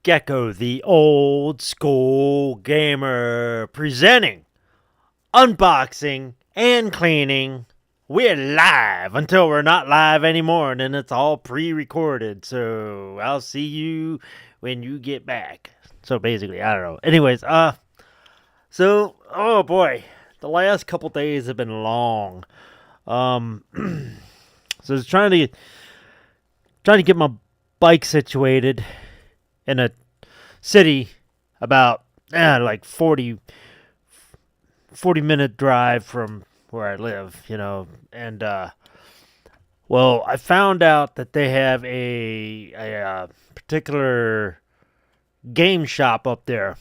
Gecko, the old school gamer, presenting, unboxing, and cleaning. We're live until we're not live anymore, and then it's all pre-recorded. So I'll see you when you get back. So basically, I don't know. Anyways, oh boy, the last couple days have been long. So I was trying to get my bike situated in a city about like 40-minute drive from where I live, and well, I found out that they have a particular game shop up there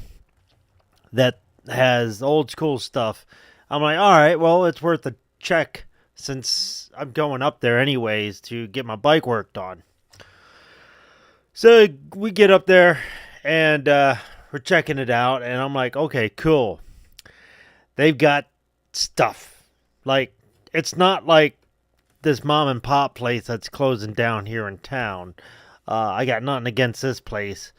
that has old school stuff. I'm like, all right, well, it's worth a check since I'm going up there anyways to get my bike worked on. So we get up there and we're checking it out, and I'm like, okay, cool. They've got stuff. Like, it's not like this mom and pop place that's closing down here in town. I got nothing against this place,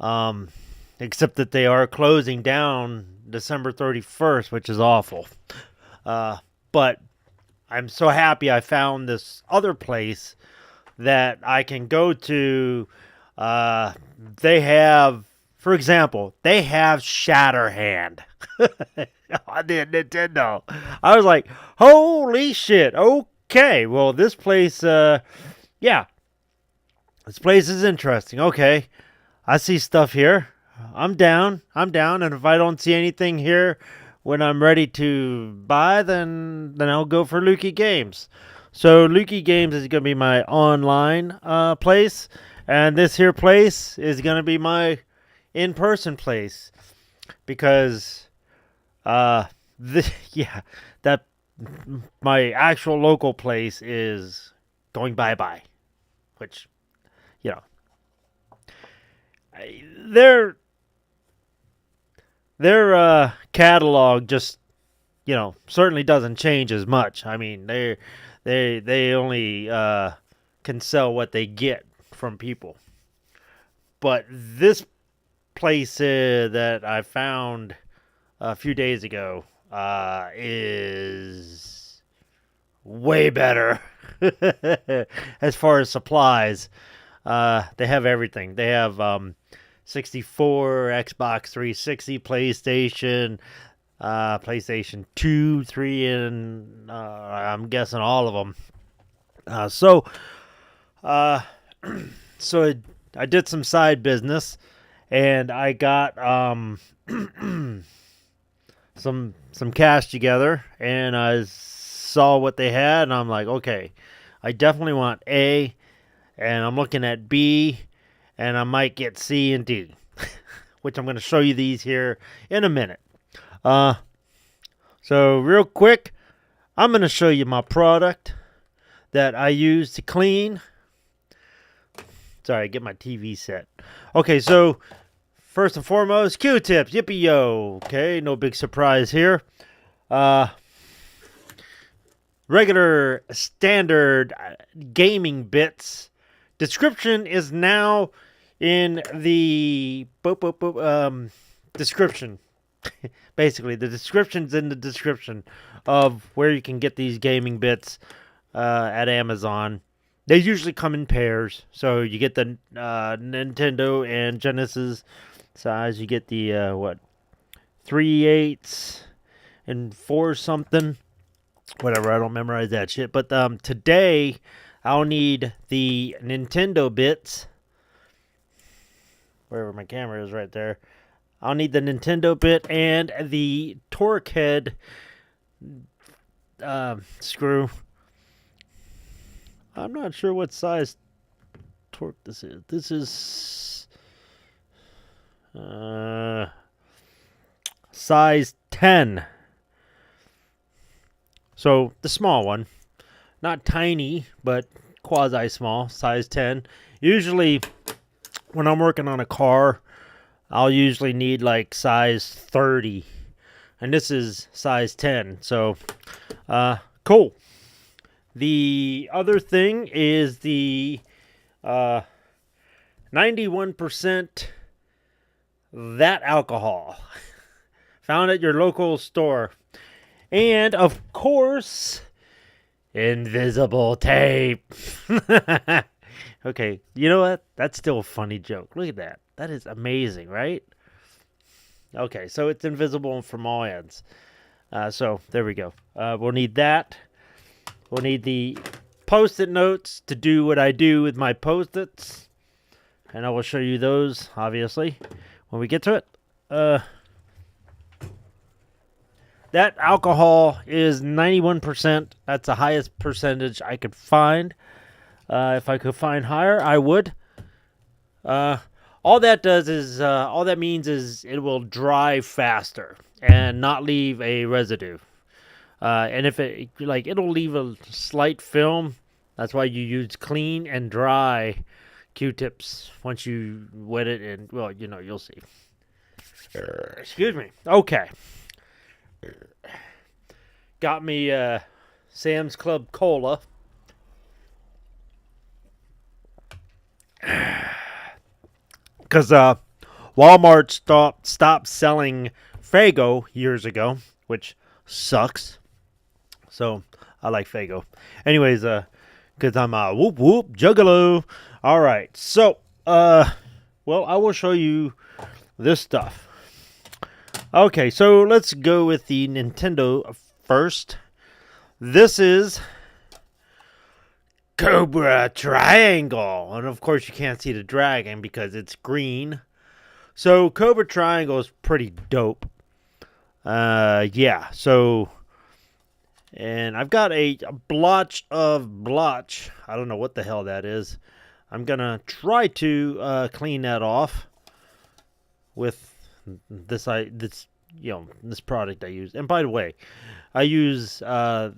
except that they are closing down December 31st, which is awful. But I'm so happy I found this other place that I can go to. They have, for example, they have Shatterhand on the Nintendo. I was like, holy shit. Okay. Well, this place, this place is interesting. Okay. I see stuff here. I'm down. And if I don't see anything here when I'm ready to buy, then I'll go for Lukey Games. So Lukey Games is going to be my online place. And this here place is going to be my in-person place. Because, that my actual local place is going bye-bye. Which, their catalog just, certainly doesn't change as much. I mean, they only can sell what they get from people. But this place that I found a few days ago is way better as far as supplies. They have everything. They have 64, Xbox 360, PlayStation 2, 3, and I'm guessing all of them. So I did some side business, and I got some cash together, and I saw what they had, and I'm like, okay, I definitely want A, and I'm looking at B, and I might get C and D, which I'm going to show you these here in a minute. So real quick, I'm going to show you my product that I use to clean. Sorry, get my TV set. Okay, so first and foremost, Q-tips. Yippee-yo. Okay, no big surprise here. Regular standard gaming bits. Description is now in the description. Basically, the description's in the description of where you can get these gaming bits at Amazon. They usually come in pairs, so you get the Nintendo and Genesis size. You get the 3/8 and 4 something, whatever. I don't memorize that shit. But today I'll need the Nintendo bits. Wherever my camera is, right there. I'll need the Nintendo bit and the torque head screw. I'm not sure what size torque this is. This is size 10. So the small one. Not tiny, but quasi-small. Size 10. Usually, when I'm working on a car, I'll usually need like size 30. And this is size 10. So, cool. The other thing is the 91% that alcohol found at your local store. And, of course, invisible tape. Okay, you know what? That's still a funny joke. Look at that. That is amazing, right? Okay, so it's invisible from all ends. So there we go. We'll need that. We'll need the Post-it notes to do what I do with my Post-its. And I will show you those, obviously, when we get to it. That alcohol is 91%. That's the highest percentage I could find. If I could find higher, I would. All that means is it will dry faster and not leave a residue. And if it'll leave a slight film. That's why you use clean and dry Q-tips once you wet it, and well, you'll see. Excuse me. Okay. Got me Sam's Club Cola. Because Walmart stopped selling Faygo years ago, which sucks. So I like Faygo. Anyways, because I'm a whoop whoop juggalo. All right, so well, I will show you this stuff. Okay, so let's go with the Nintendo first. This is Cobra Triangle. And of course you can't see the dragon because it's green. So Cobra Triangle is pretty dope. Yeah, so... And I've got a blotch of blotch. I don't know what the hell that is. I'm going to try to clean that off with this product I use. And by the way, I use a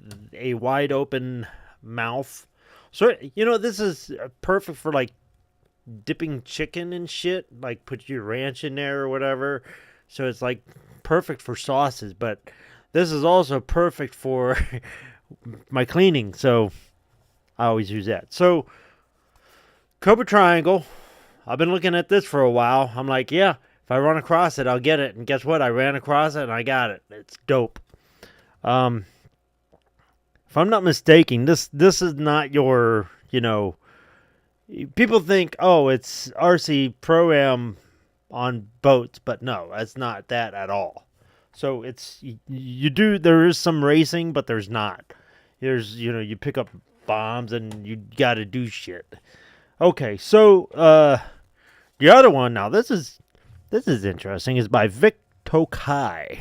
wide open mouth. So, this is perfect for like dipping chicken and shit. Like put your ranch in there or whatever. So it's like perfect for sauces. But this is also perfect for my cleaning. So I always use that. So Cobra Triangle. I've been looking at this for a while. I'm like, yeah. If I run across it, I'll get it. And guess what? I ran across it and I got it. It's dope. If I'm not mistaken, this is not your, people think, oh, it's RC Pro-Am on boats, but no, that's not that at all. So there is some racing, but there's not. There's, you pick up bombs and you got to do shit. Okay, so the other one now, this is interesting, is by Vic Tokai.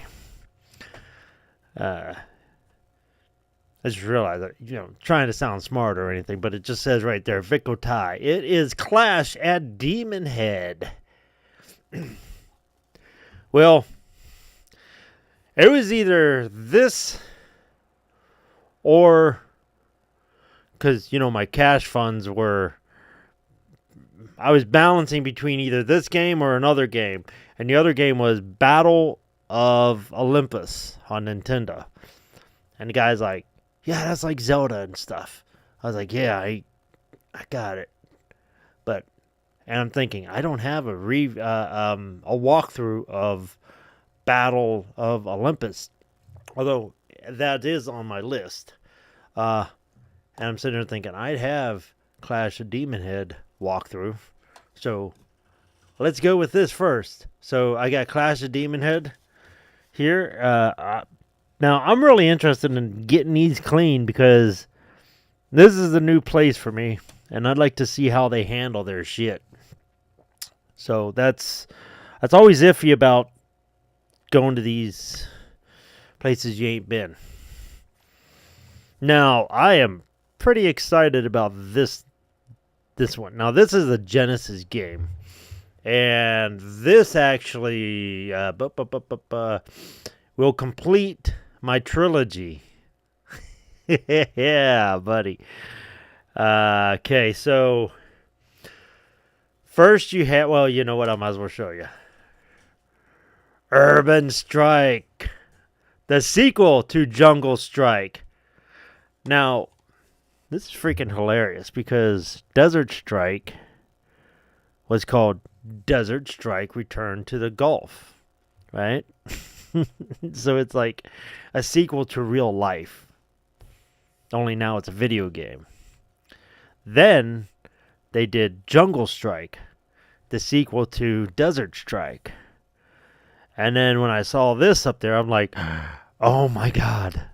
I just realized that, trying to sound smart or anything, but it just says right there, Vic Tokai. It is Clash at Demonhead. Well, it was either this or, because, my cash funds were, I was balancing between either this game or another game. And the other game was Battle of Olympus on Nintendo. And the guy's like, yeah, that's like Zelda and stuff. I was like, yeah, I got it. And I'm thinking, I don't have a walkthrough of Battle of Olympus. Although that is on my list. And I'm sitting there thinking, I'd have Clash of Demonhead walkthrough. So let's go with this first. So I got Clash of Demonhead here. Now I'm really interested in getting these clean because this is a new place for me, and I'd like to see how they handle their shit. So that's always iffy about going to these places you ain't been. Now I am pretty excited about this one. Now, this is a Genesis game. And this actually will complete my trilogy. Yeah, buddy. Okay, so first you have, well, you know what? I might as well show you. Urban Strike. The sequel to Jungle Strike. Now, this is freaking hilarious because Desert Strike was called Desert Strike Return to the Gulf, right? So it's like a sequel to real life, only now it's a video game. Then they did Jungle Strike, the sequel to Desert Strike. And then when I saw this up there, I'm like, oh my God,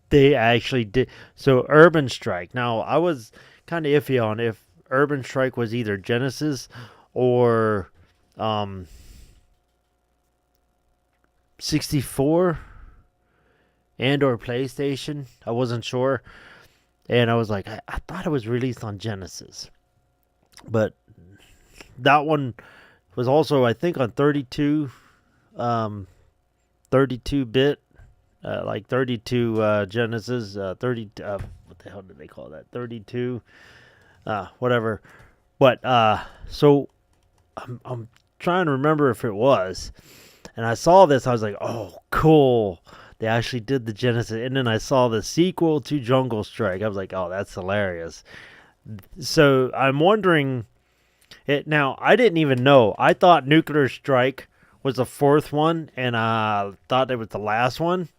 they actually did. So Urban Strike. Now, I was kind of iffy on if Urban Strike was either Genesis or 64 and or PlayStation. I wasn't sure. And I was like, I thought it was released on Genesis. But that one was also, I think, on 32 bit, like 32 Genesis, 30, what the hell did they call that? 32, whatever. But so I'm trying to remember if it was, and I saw this, I was like, oh, cool. They actually did the Genesis, and then I saw the sequel to Jungle Strike. I was like, oh, that's hilarious. So I'm wondering. Now, I didn't even know. I thought Nuclear Strike was the fourth one, and I thought it was the last one.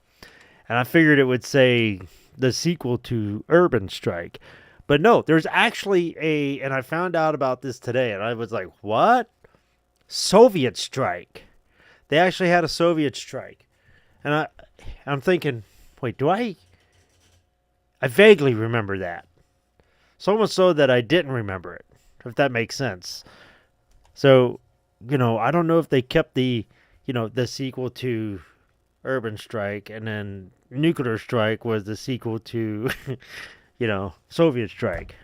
And I figured it would say the sequel to Urban Strike. But no, there's actually and I found out about this today, and I was like, what? Soviet Strike. They actually had a Soviet Strike. And I'm thinking, wait, I vaguely remember that. So much so that I didn't remember it, if that makes sense. So, I don't know if they kept the sequel to Urban Strike, and then Nuclear Strike was the sequel to, Soviet Strike.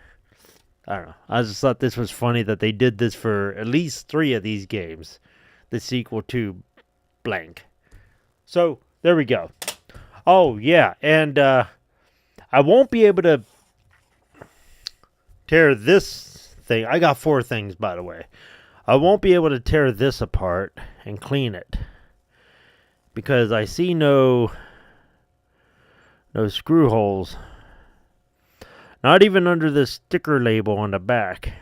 I don't know. I just thought this was funny that they did this for at least 3 of these games. The sequel to blank. So, there we go. Oh, yeah, and I won't be able to tear this thing. I got 4 things, by the way. I won't be able to tear this apart and clean it because I see no screw holes. Not even under the sticker label on the back.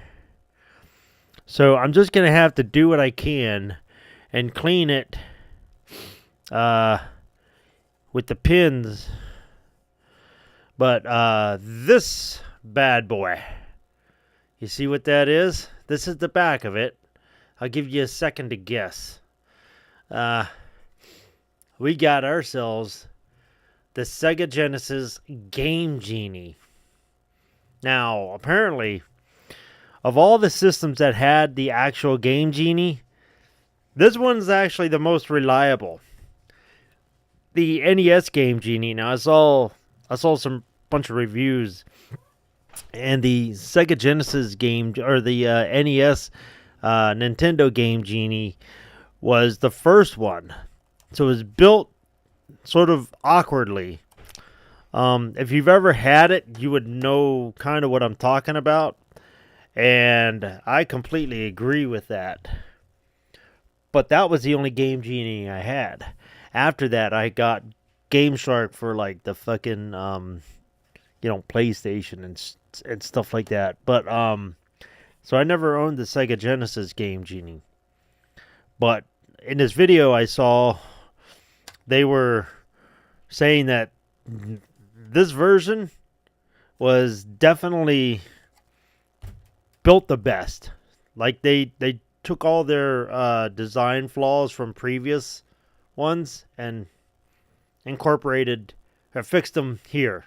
So I'm just going to have to do what I can and clean it with the pins. But this bad boy, you see what that is? This is the back of it. I'll give you a second to guess. We got ourselves the Sega Genesis Game Genie. Now, apparently, of all the systems that had the actual Game Genie, this one's actually the most reliable. The NES Game Genie. Now, I saw some bunch of reviews, and the Sega Genesis game, or the NES Nintendo Game Genie, was the first one. So it was built sort of awkwardly. If you've ever had it, you would know kind of what I'm talking about. And I completely agree with that. But that was the only Game Genie I had. After that, I got Game Shark for like the fucking, PlayStation and stuff like that. But, so I never owned the Sega Genesis Game Genie. But in this video I saw, they were saying that this version was definitely built the best. Like they took all their design flaws from previous ones and incorporated or fixed them here.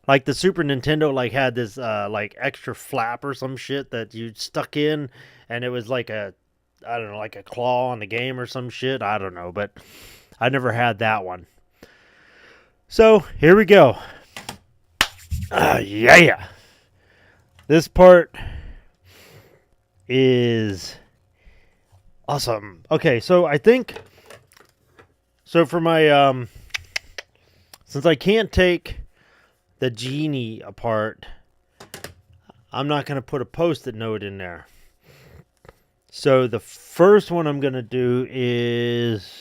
Like the Super Nintendo had this extra flap or some shit that you stuck in, and it was like a claw on the game or some shit. I don't know, but I never had that one. So, here we go. Yeah. This part is awesome. Okay, so I think... So for my... since I can't take the Genie apart, I'm not going to put a Post-it note in there. So the first one I'm going to do is...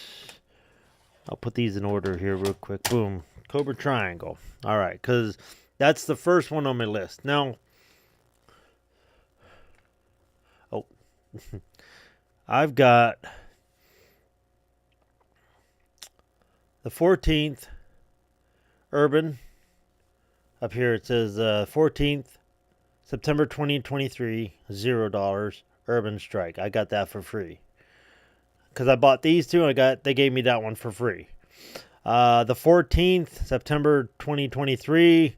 I'll put these in order here real quick. Boom. Cobra Triangle. All right, because that's the first one on my list. Now, I've got the 14th Urban. Up here it says 14th September 2023, $0 Urban Strike. I got that for free. Because I bought these two, they gave me that one for free. The 14th September 2023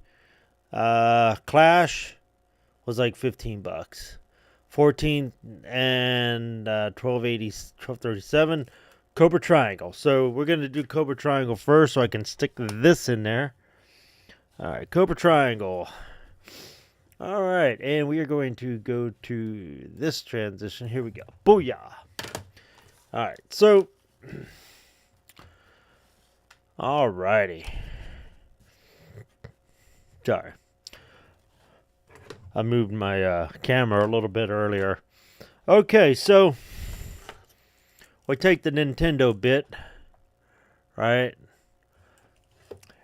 Clash was like $15. 14 and 1237 Cobra Triangle. So we're going to do Cobra Triangle first so I can stick this in there. Alright, Cobra Triangle. Alright, and we are going to go to this transition. Here we go. Booyah! Alright, so alrighty. Sorry. I moved my camera a little bit earlier. Okay, so we take the Nintendo bit, right?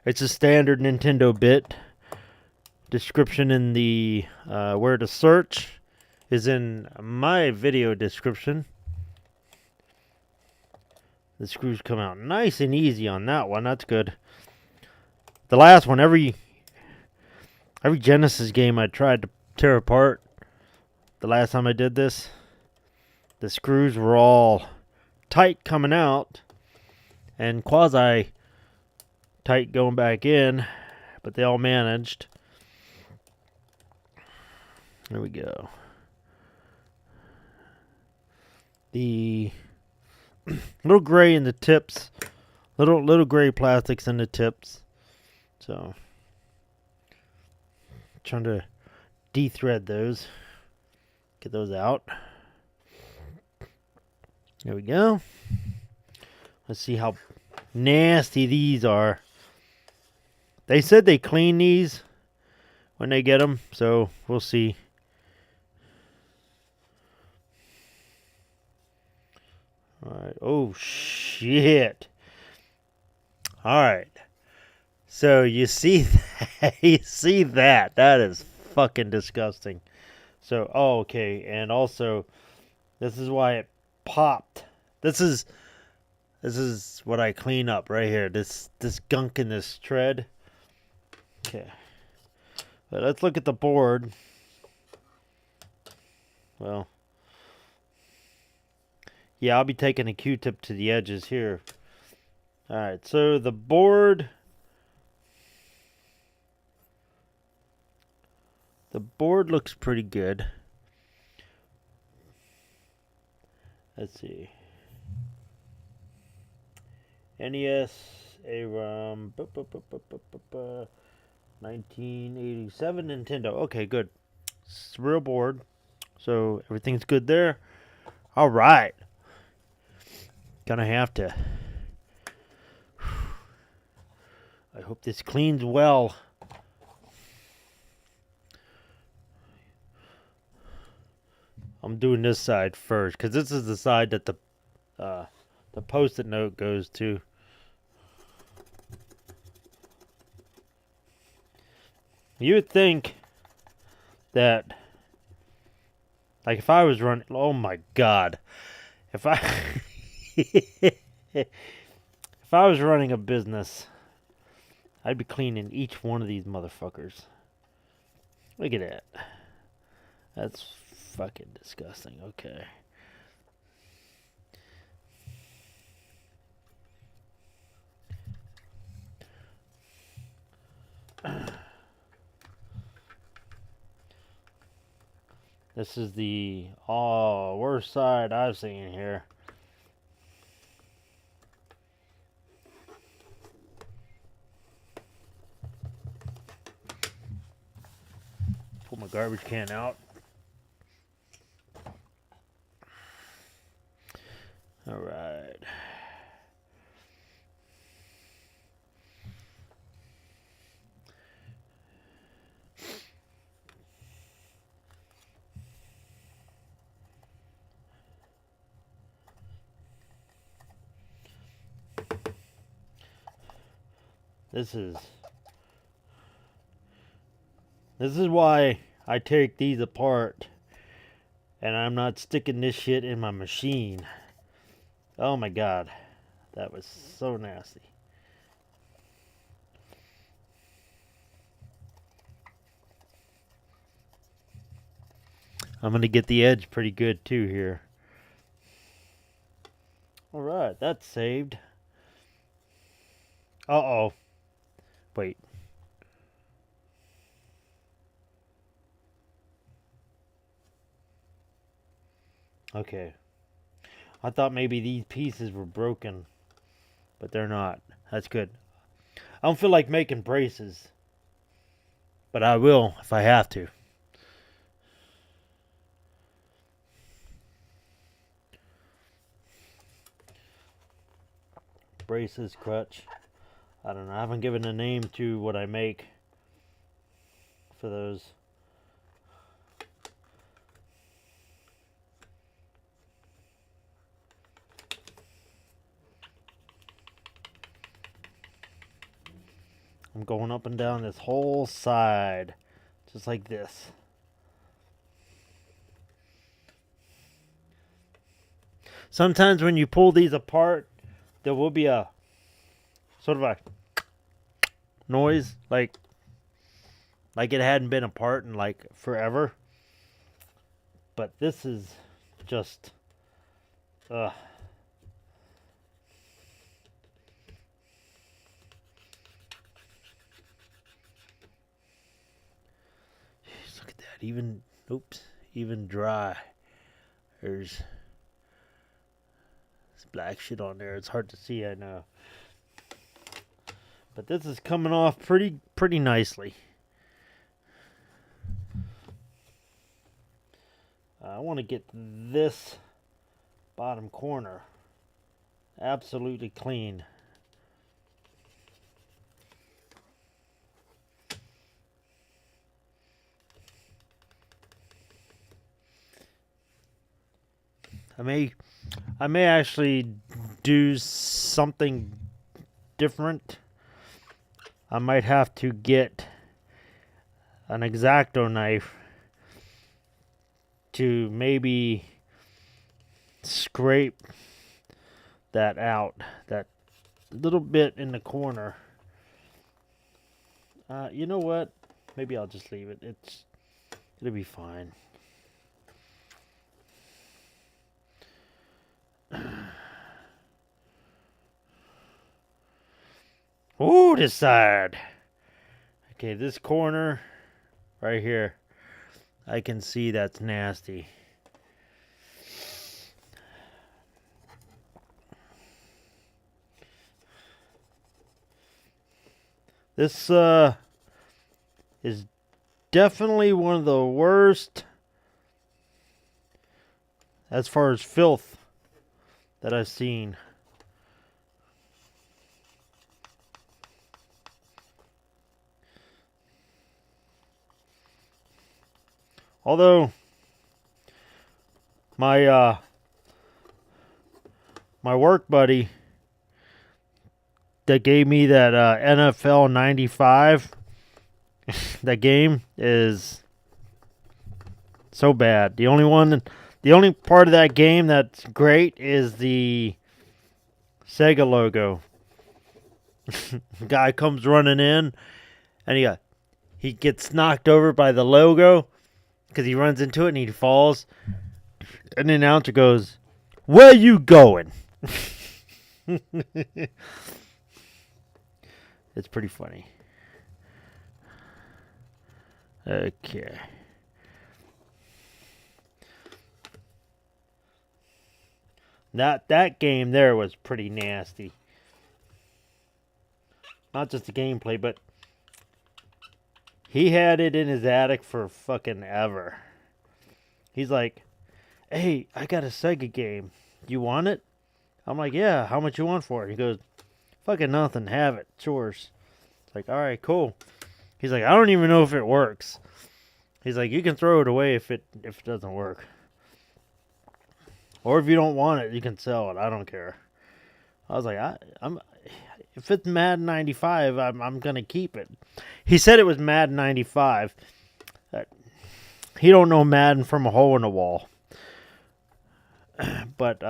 It's a standard Nintendo bit. Description in the where to search is in my video description. The screws come out nice and easy on that one. That's good. The last one, every Genesis game I tried to tear apart, the last time I did this, the screws were all tight coming out and quasi tight going back in, but they all managed. There we go. The little gray in the tips, little gray plastics in the tips. So trying to de-thread those, get those out. There we go. Let's see how nasty these are. They said they clean these when they get them, so we'll see. Alright. Oh, shit. Alright. So, you see that? You see that? That is fucking disgusting. So, oh, okay. And also, this is why it popped. This is what I clean up right here. This gunk in this tread. Okay. But let's look at the board. Well, yeah, I'll be taking a Q-tip to the edges here. Alright, so the board. The board looks pretty good. Let's see. NES, AROM, 1987 Nintendo. Okay, good. It's a real board. So everything's good there. Alright. Gonna have to. I hope this cleans well. I'm doing this side first because this is the side that the post-it note goes to. You would think that, like, if I was running, oh my god, if I if I was running a business, I'd be cleaning each one of these motherfuckers. Look at that. That's fucking disgusting. Okay. This is the worst side I've seen here. Pull my garbage can out. All right. This is why I take these apart And I'm not sticking this shit in my machine. Oh my god. That was so nasty. I'm going to get the edge pretty good too here. Alright, that's saved. Uh-oh. Wait. Okay. I thought maybe these pieces were broken, but they're not. That's good. I don't feel like making braces, but I will if I have to. Braces, crutch. I don't know. I haven't given a name to what I make for those. I'm going up and down this whole side, just like this. Sometimes when you pull these apart, there will be a sort of a noise, like it hadn't been apart in like forever. But this is just, Jeez, look at that, even dry. There's black shit on there. It's hard to see, I know. But this is coming off pretty nicely. I want to get this bottom corner absolutely clean. I may actually do something different. I might have to get an X-Acto knife to maybe scrape that out, that little bit in the corner. You know what? Maybe I'll just leave it. It'll be fine. Ooh, this side. Okay, this corner right here, I can see that's nasty. This is definitely one of the worst as far as filth that I've seen. Although my work buddy that gave me that NFL 95, that game is so bad. The only part of that game that's great is the Sega logo. Guy comes running in, and he gets knocked over by the logo because he runs into it and he falls. And the announcer goes, "Where you going?" It's pretty funny. Okay. That game there was pretty nasty. Not just the gameplay, but he had it in his attic for fucking ever. He's like, "Hey, I got a Sega game. You want it?" I'm like, "Yeah, how much you want for it?" He goes, "Fucking nothing, have it. It's yours." It's like, "All right, cool." He's like, "I don't even know if it works." He's like, "You can throw it away if it doesn't work. Or if you don't want it, you can sell it. I don't care." I was like, I'm if it's Madden 95, I'm gonna keep it. He said it was Madden 95. He don't know Madden from a hole in the wall. But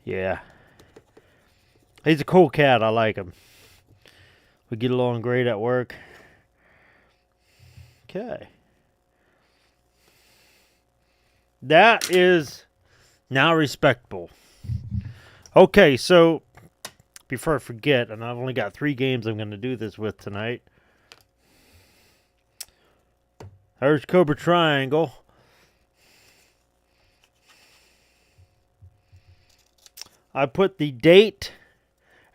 yeah, he's a cool cat. I like him. We get along great at work. Okay. That is now respectable. Okay, so before I forget, and I've only got 3 games I'm going to do this with tonight. There's Cobra Triangle. I put the date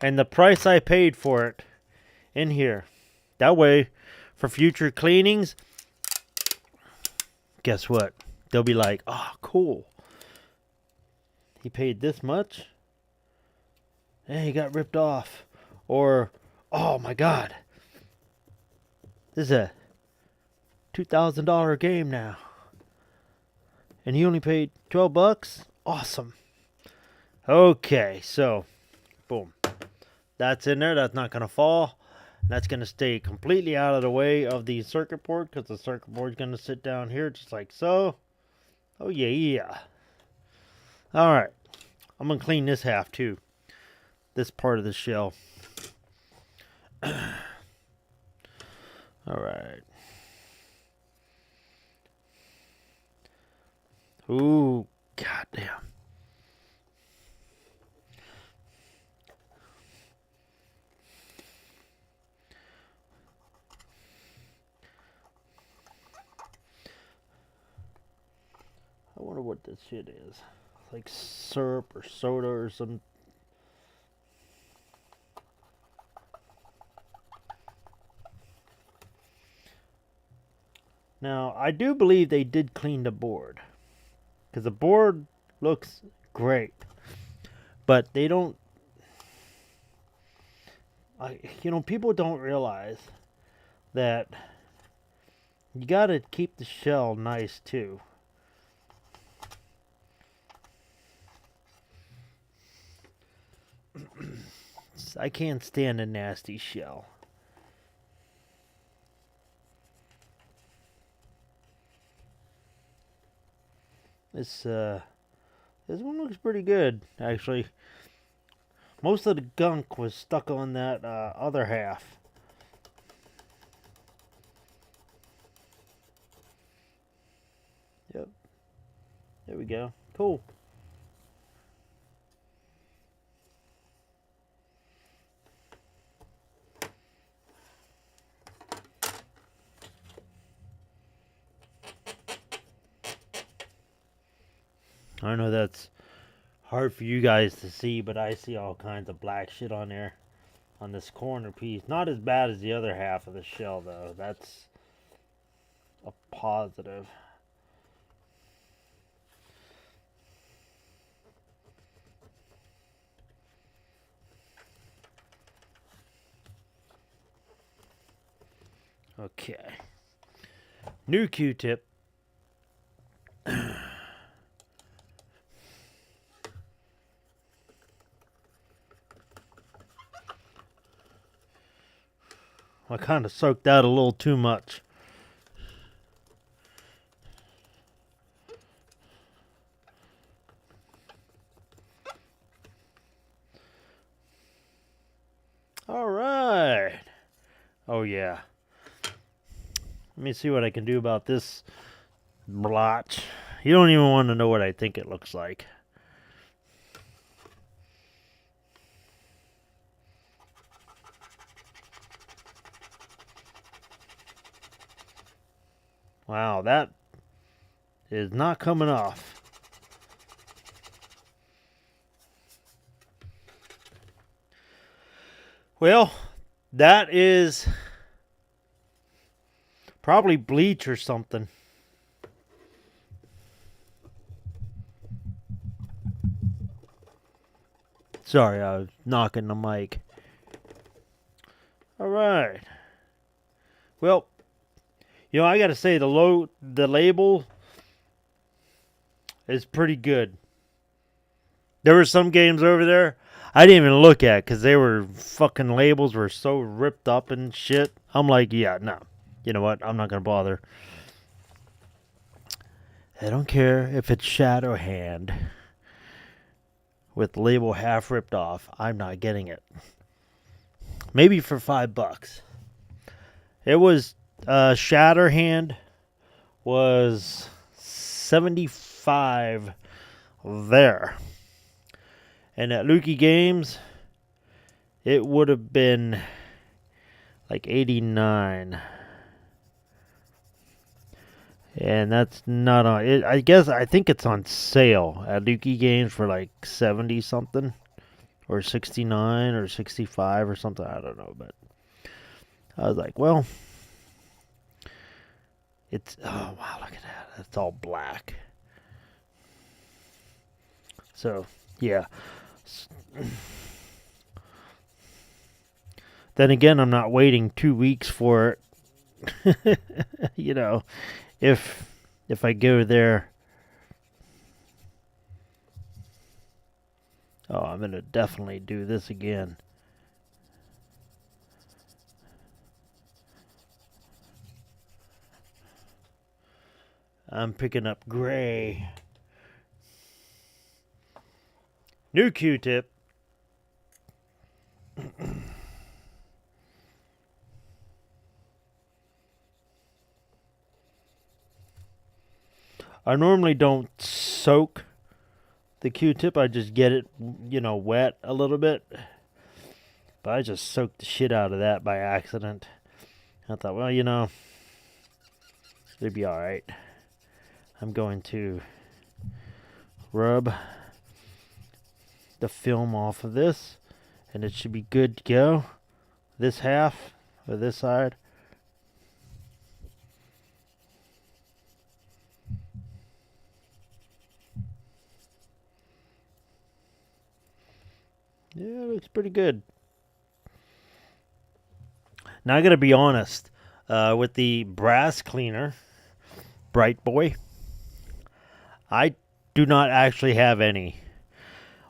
and the price I paid for it in here. That way, for future cleanings, guess what? They'll be like, oh, cool. He paid this much? And he got ripped off. Or, oh my God. This is a $2,000 game now. And he only paid $12? Awesome. Okay, so, boom. That's in there. That's not going to fall. That's going to stay completely out of the way of the circuit board, because the circuit board is going to sit down here just like so. Oh, yeah. All right. I'm going to clean this half, too. This part of the shell. All right. Ooh, goddamn. I wonder what this shit is. It's like syrup or soda or some. Now, I do believe they did clean the board, because the board looks great, but they don't. People don't realize that you gotta keep the shell nice too. I can't stand a nasty shell. This one looks pretty good, actually. Most of the gunk was stuck on that other half. Yep. There we go. Cool. I know that's hard for you guys to see, but I see all kinds of black shit on there, on this corner piece. Not as bad as the other half of the shell, though. That's a positive. Okay. New Q-tip. I kind of soaked that a little too much. All right. Oh, yeah. Let me see what I can do about this blotch. You don't even want to know what I think it looks like. Wow, that is not coming off. Well, that is probably bleach or something. Sorry, I was knocking the mic. All right. Well, I gotta say the label is pretty good. There were some games over there I didn't even look at, because they were fucking labels were so ripped up and shit. I'm like, yeah, no. You know what? I'm not gonna bother. I don't care if it's Shadow Hand with the label half ripped off. I'm not getting it. Maybe for $5. It was Shatterhand was 75 there. And at Lukey Games, it would have been like 89. And that's not on it. I think it's on sale at Lukey Games for like 70 something. Or 69 or 65 or something. I don't know. But I was like, well, it's, oh wow, look at that. It's all black. So, yeah. Then again, I'm not waiting 2 weeks for it. You know, if I go there, oh, I'm going to definitely do this again. I'm picking up gray. New Q-tip. I normally don't soak the Q-tip. I just get it, wet a little bit. But I just soaked the shit out of that by accident. I thought, well, it'd be alright. I'm going to rub the film off of this, and it should be good to go. This half, or this side. Yeah, it looks pretty good. Now I gotta be honest, with the brass cleaner, Brite Boy, I do not actually have any.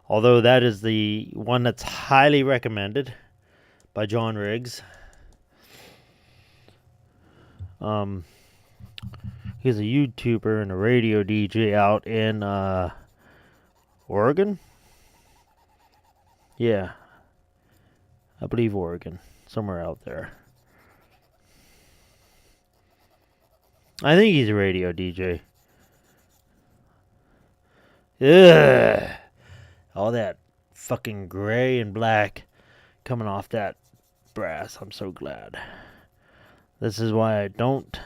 Although that is the one that's highly recommended by John Riggs. He's a YouTuber and a radio DJ out in Oregon. Yeah, I believe Oregon, somewhere out there. I think he's a radio DJ. Ugh. All that fucking gray and black coming off that brass. I'm so glad. This is why I don't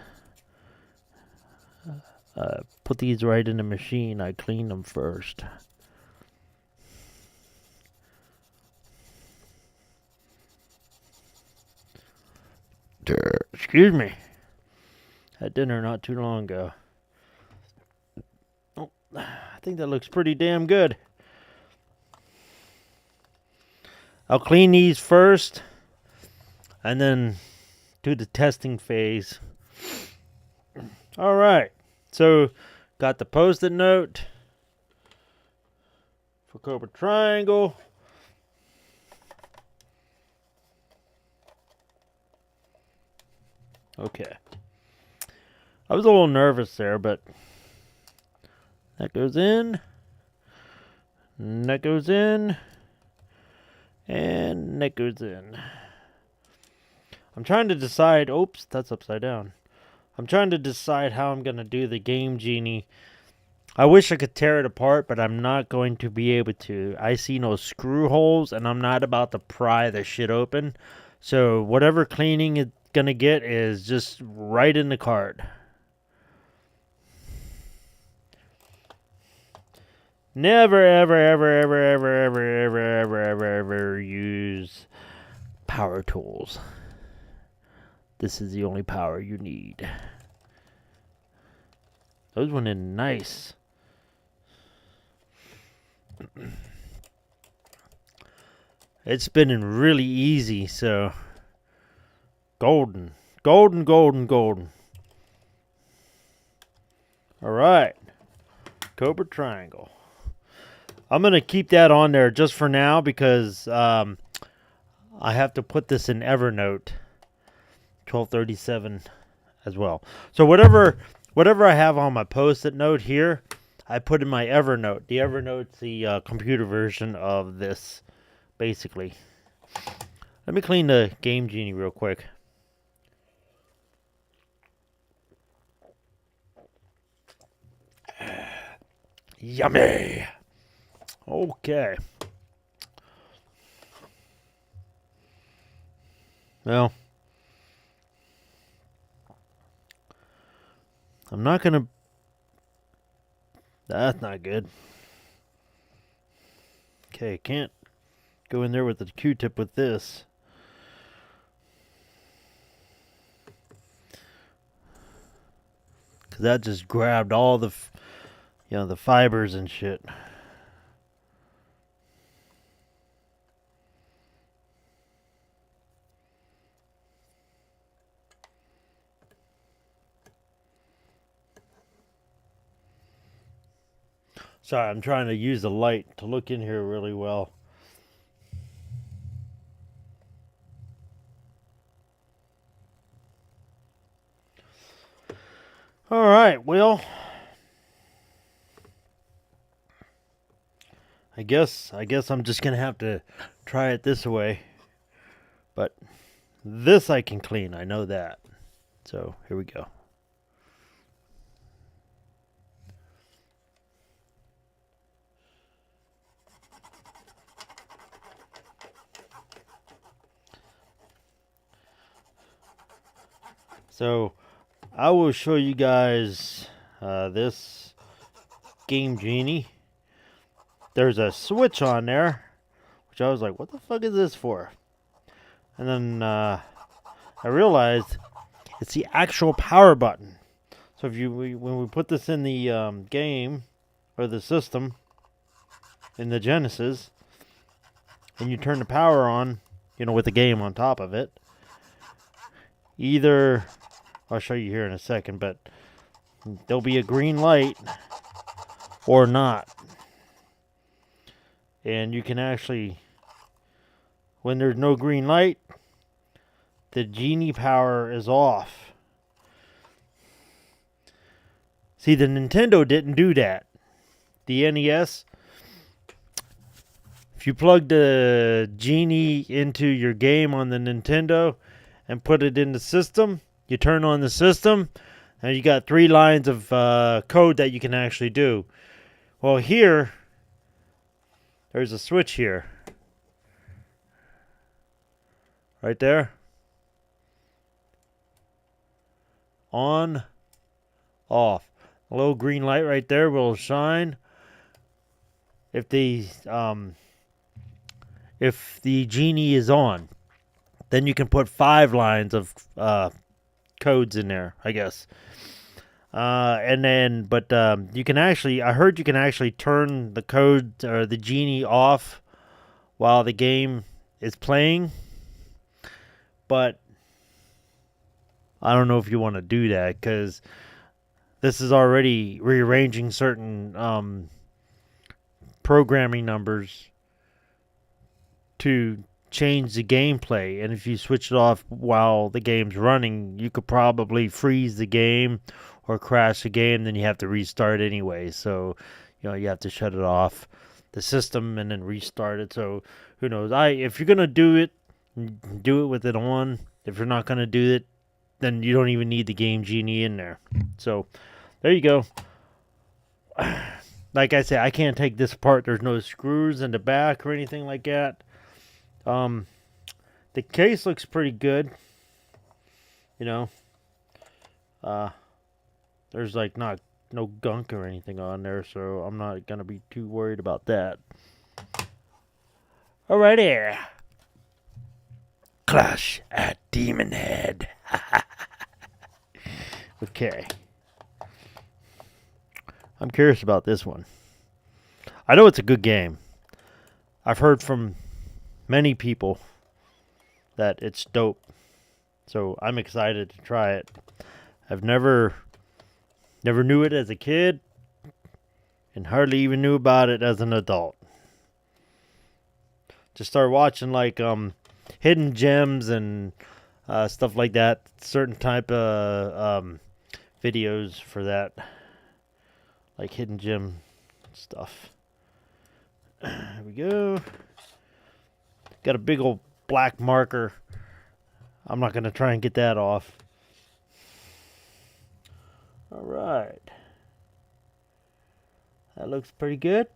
put these right in the machine. I clean them first. Excuse me. Had dinner not too long ago. Oh, I think that looks pretty damn good. I'll clean these first and then do the testing phase. Alright, so got the post-it note for Cobra Triangle. Okay. I was a little nervous there, but that goes in. And that goes in. And that goes in. I'm trying to decide. Oops, that's upside down. I'm trying to decide how I'm going to do the Game Genie. I wish I could tear it apart, but I'm not going to be able to. I see no screw holes, and I'm not about to pry the shit open. So whatever cleaning it's going to get is just right in the cart. Never, ever, ever, ever, ever, ever, ever, ever, ever, ever use power tools. This is the only power you need. Those went in nice. It's spinning really easy, so golden, golden, golden, golden. All right, Cobra Triangle. I'm going to keep that on there just for now because I have to put this in Evernote 1237 as well. So whatever whatever I have on my Post-it note here, I put in my Evernote. The Evernote's the computer version of this, basically. Let me clean the Game Genie real quick. Yummy. Okay. Well, I'm not gonna. That's not good. Okay, can't go in there with the Q-tip with this. Cause that just grabbed all the, the fibers and shit. Sorry, I'm trying to use the light to look in here really well. All right, well, I guess I'm just gonna have to try it this way. But this I can clean, I know that. So here we go. So I will show you guys this Game Genie. There's a switch on there, which I was like, what the fuck is this for? And then I realized it's the actual power button. So if when we put this in the game or the system in the Genesis, and you turn the power on, with the game on top of it, either I'll show you here in a second, but there'll be a green light or not. And you can actually, when there's no green light, the Genie power is off. See, the Nintendo didn't do that. The NES, if you plug the Genie into your game on the Nintendo and put it in the system, you turn on the system, and you got 3 lines of code that you can actually do. Well, here, there's a switch here. Right there. On, off. A little green light right there will shine. If the Genie is on, then you can put 5 lines of codes in there, I guess. And then, but you can actually, I heard you can actually turn the code or the Genie off while the game is playing. But I don't know if you want to do that, because this is already rearranging certain programming numbers to change the gameplay. And if you switch it off while the game's running, you could probably freeze the game or crash the game, then you have to restart anyway. So, you have to shut it off, the system, and then restart it. So, who knows? If you're going to do it with it on. If you're not going to do it, then you don't even need the Game Genie in there. So, there you go. Like I said, I can't take this apart. There's no screws in the back or anything like that. The case looks pretty good. There's like no gunk or anything on there, so I'm not gonna be too worried about that. Alrighty. Clash at Demonhead. Okay. I'm curious about this one. I know it's a good game. I've heard from many people that it's dope. So I'm excited to try it. I've never knew it as a kid, and hardly even knew about it as an adult. Just started watching like hidden gems and stuff like that. Certain type of videos for that, like hidden gem stuff. There we go. Got a big old black marker. I'm not going to try and get that off. All right. That looks pretty good.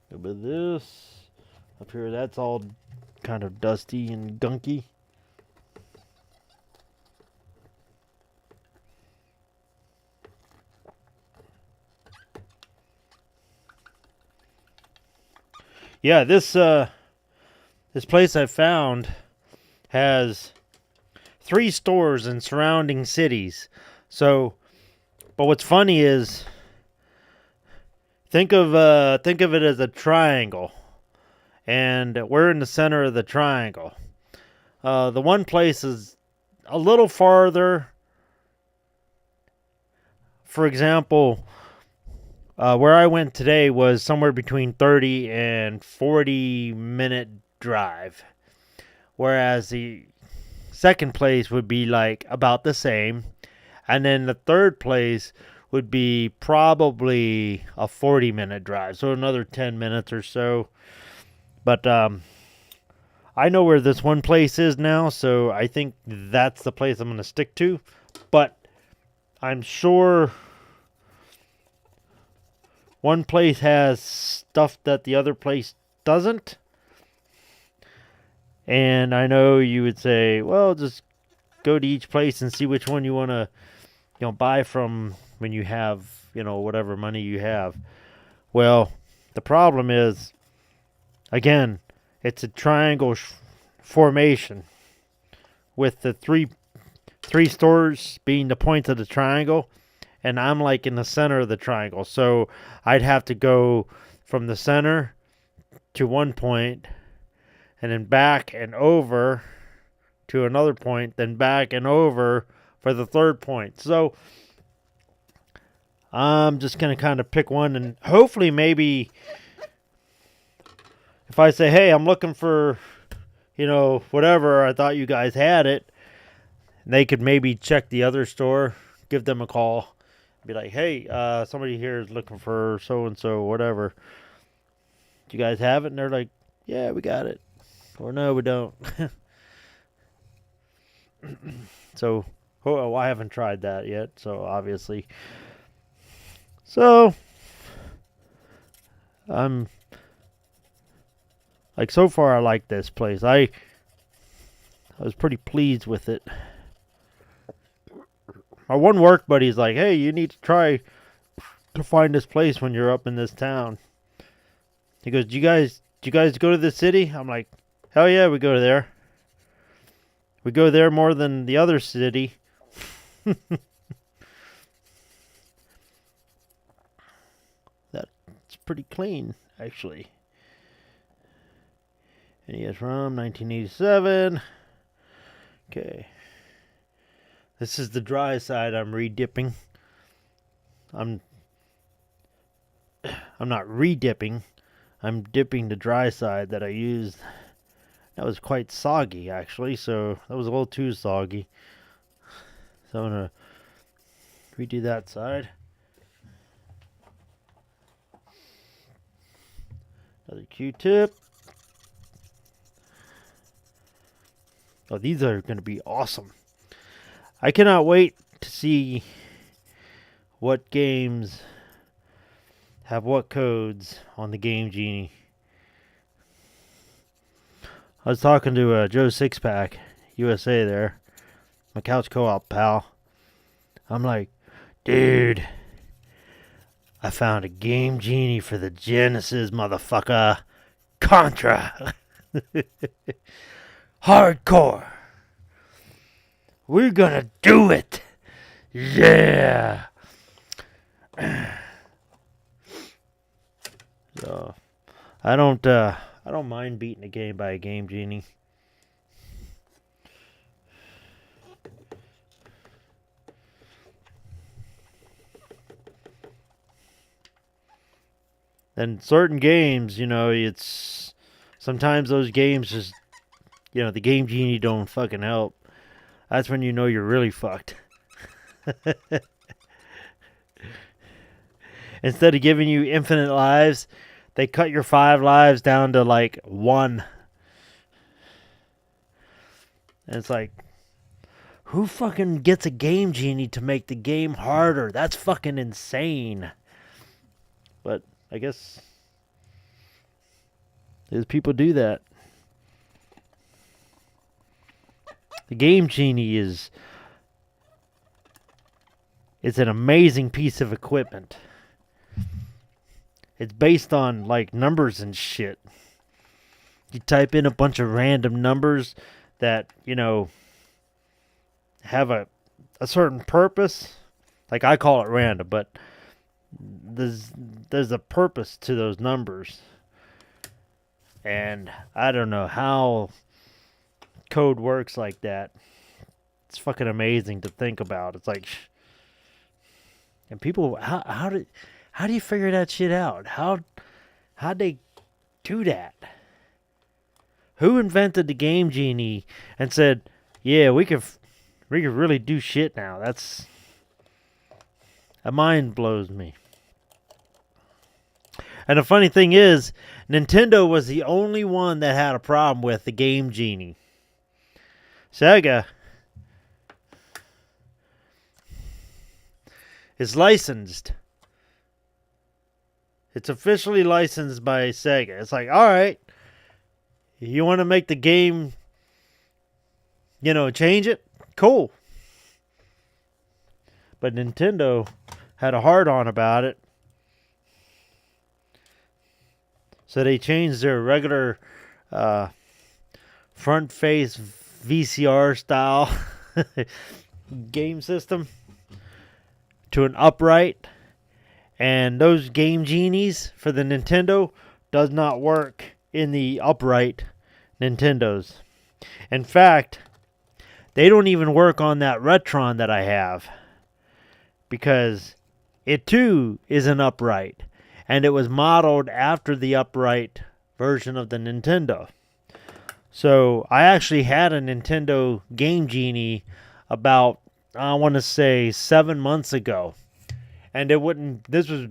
A bit of this. Up here, that's all kind of dusty and gunky. Yeah, this place I found has 3 stores in surrounding cities. So, but what's funny is, think of it as a triangle, and we're in the center of the triangle. The one place is a little farther. For example, where I went today was somewhere between 30 and 40 minute drive, whereas the second place would be like about the same, and then the third place would be probably a 40-minute drive, so another 10 minutes or so. But I know where this one place is now, so I think that's the place I'm going to stick to. But I'm sure one place has stuff that the other place doesn't. And I know you would say, well, just go to each place and see which one you want to, buy from when you have, whatever money you have. Well, the problem is, again, it's a triangle formation with the three stores being the points of the triangle, and I'm like in the center of the triangle. So I'd have to go from the center to one point, and then back and over to another point, then back and over for the third point. So I'm just going to kind of pick one, and hopefully maybe if I say, hey, I'm looking for, whatever, I thought you guys had it, they could maybe check the other store, give them a call, be like, hey, somebody here is looking for so-and-so, whatever. Do you guys have it? And they're like, yeah, we got it. Or no, we don't. So, I haven't tried that yet, so obviously. So, I'm, like, so far I like this place. I was pretty pleased with it. My one work buddy's like, hey, you need to try to find this place when you're up in this town. He goes, do you guys go to the city? I'm like, hell yeah, we go there. We go there more than the other city. That's pretty clean, actually. And he is from 1987. Okay. This is the dry side I'm re-dipping. I'm not re-dipping. I'm dipping the dry side that I used. That was quite soggy, actually, so that was a little too soggy. So I'm going to redo that side. Another Q-tip. Oh, these are going to be awesome. I cannot wait to see what games have what codes on the Game Genie. I was talking to Joe Sixpack, USA there, my couch co-op pal. I'm like, dude, I found a Game Genie for the Genesis, motherfucker. Contra. Hardcore. We're gonna do it. Yeah. So, I don't mind beating a game by a Game Genie. then certain games, it's sometimes those games just, the Game Genie don't fucking help. That's when you know you're really fucked. Instead of giving you infinite lives, they cut your 5 lives down to like 1. And it's like, who fucking gets a Game Genie to make the game harder? That's fucking insane. But I guess there's people do that. The Game Genie it's an amazing piece of equipment. It's based on like numbers and shit. You type in a bunch of random numbers that, have a certain purpose. Like I call it random, but there's a purpose to those numbers. And I don't know how code works like that. It's fucking amazing to think about. It's like, and people, how do you figure that shit out? How'd they do that? Who invented the Game Genie and said, yeah, we could really do shit now? That mind blows me. And the funny thing is, Nintendo was the only one that had a problem with the Game Genie. Sega is licensed. It's officially licensed by Sega. It's like, all right, you want to make the game, change it? Cool. But Nintendo had a hard-on about it. So they changed their regular front-face VCR style game system to an upright. And those Game Genies for the Nintendo does not work in the upright Nintendos. In fact, they don't even work on that Retron that I have, because it too is an upright, and it was modeled after the upright version of the Nintendo. So I actually had a Nintendo Game Genie about, I want to say, 7 months ago. And it wouldn't, this was,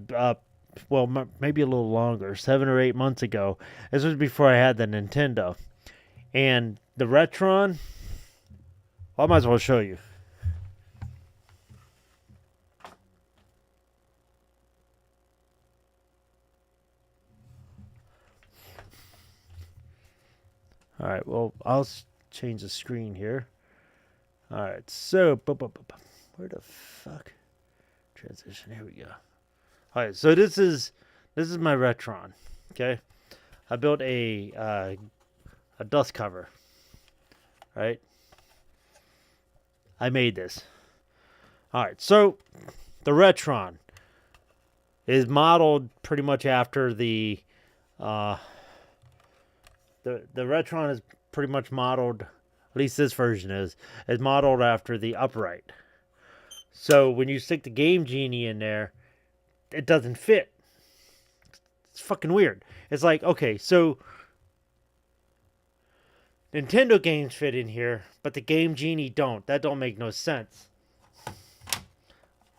maybe a little longer, 7 or 8 months ago. This was before I had the Nintendo. And the Retron, I might as well show you. Alright, well, I'll change the screen here. Alright, so, where the fuck? Transition, here we go. Alright, so this is my Retron. Okay? I built a dust cover. Right? I made this. Alright, so the Retron is modeled pretty much after the Retron is pretty much modeled, at least this version is modeled after the upright. So when you stick the Game Genie in there, it doesn't fit. It's fucking weird. It's like, okay, so Nintendo games fit in here, but the Game Genie don't. That don't make no sense.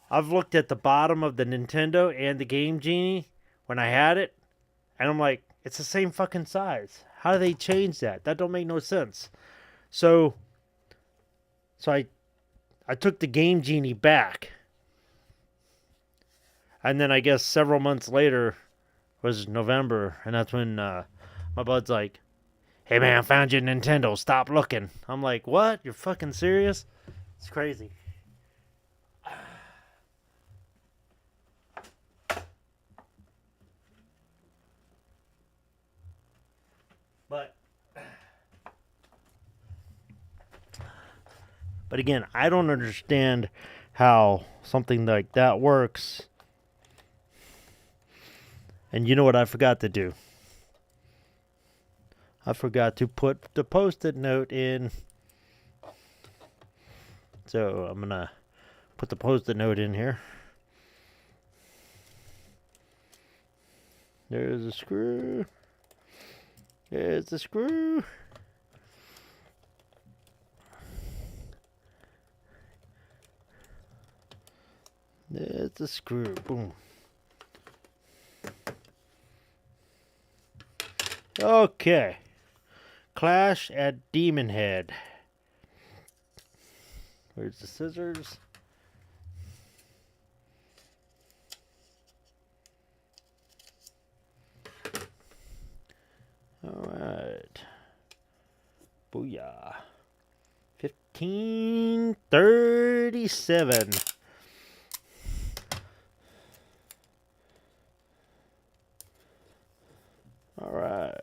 I've looked at the bottom of the Nintendo and the Game Genie when I had it, and I'm like, it's the same fucking size. How do they change that? That don't make no sense. So I took the Game Genie back. And then I guess several months later was November, and that's when my bud's like, hey man, I found your Nintendo, stop looking. I'm like, what? You're fucking serious? It's crazy. But again, I don't understand how something like that works. And you know what I forgot to do? I forgot to put the Post-it note in. So I'm going to put the Post-it note in here. There's a screw. There's the screw. There's the screw. Boom. Okay. Clash at Demonhead. Where's the scissors? Alright. Booyah. 1537. Alright.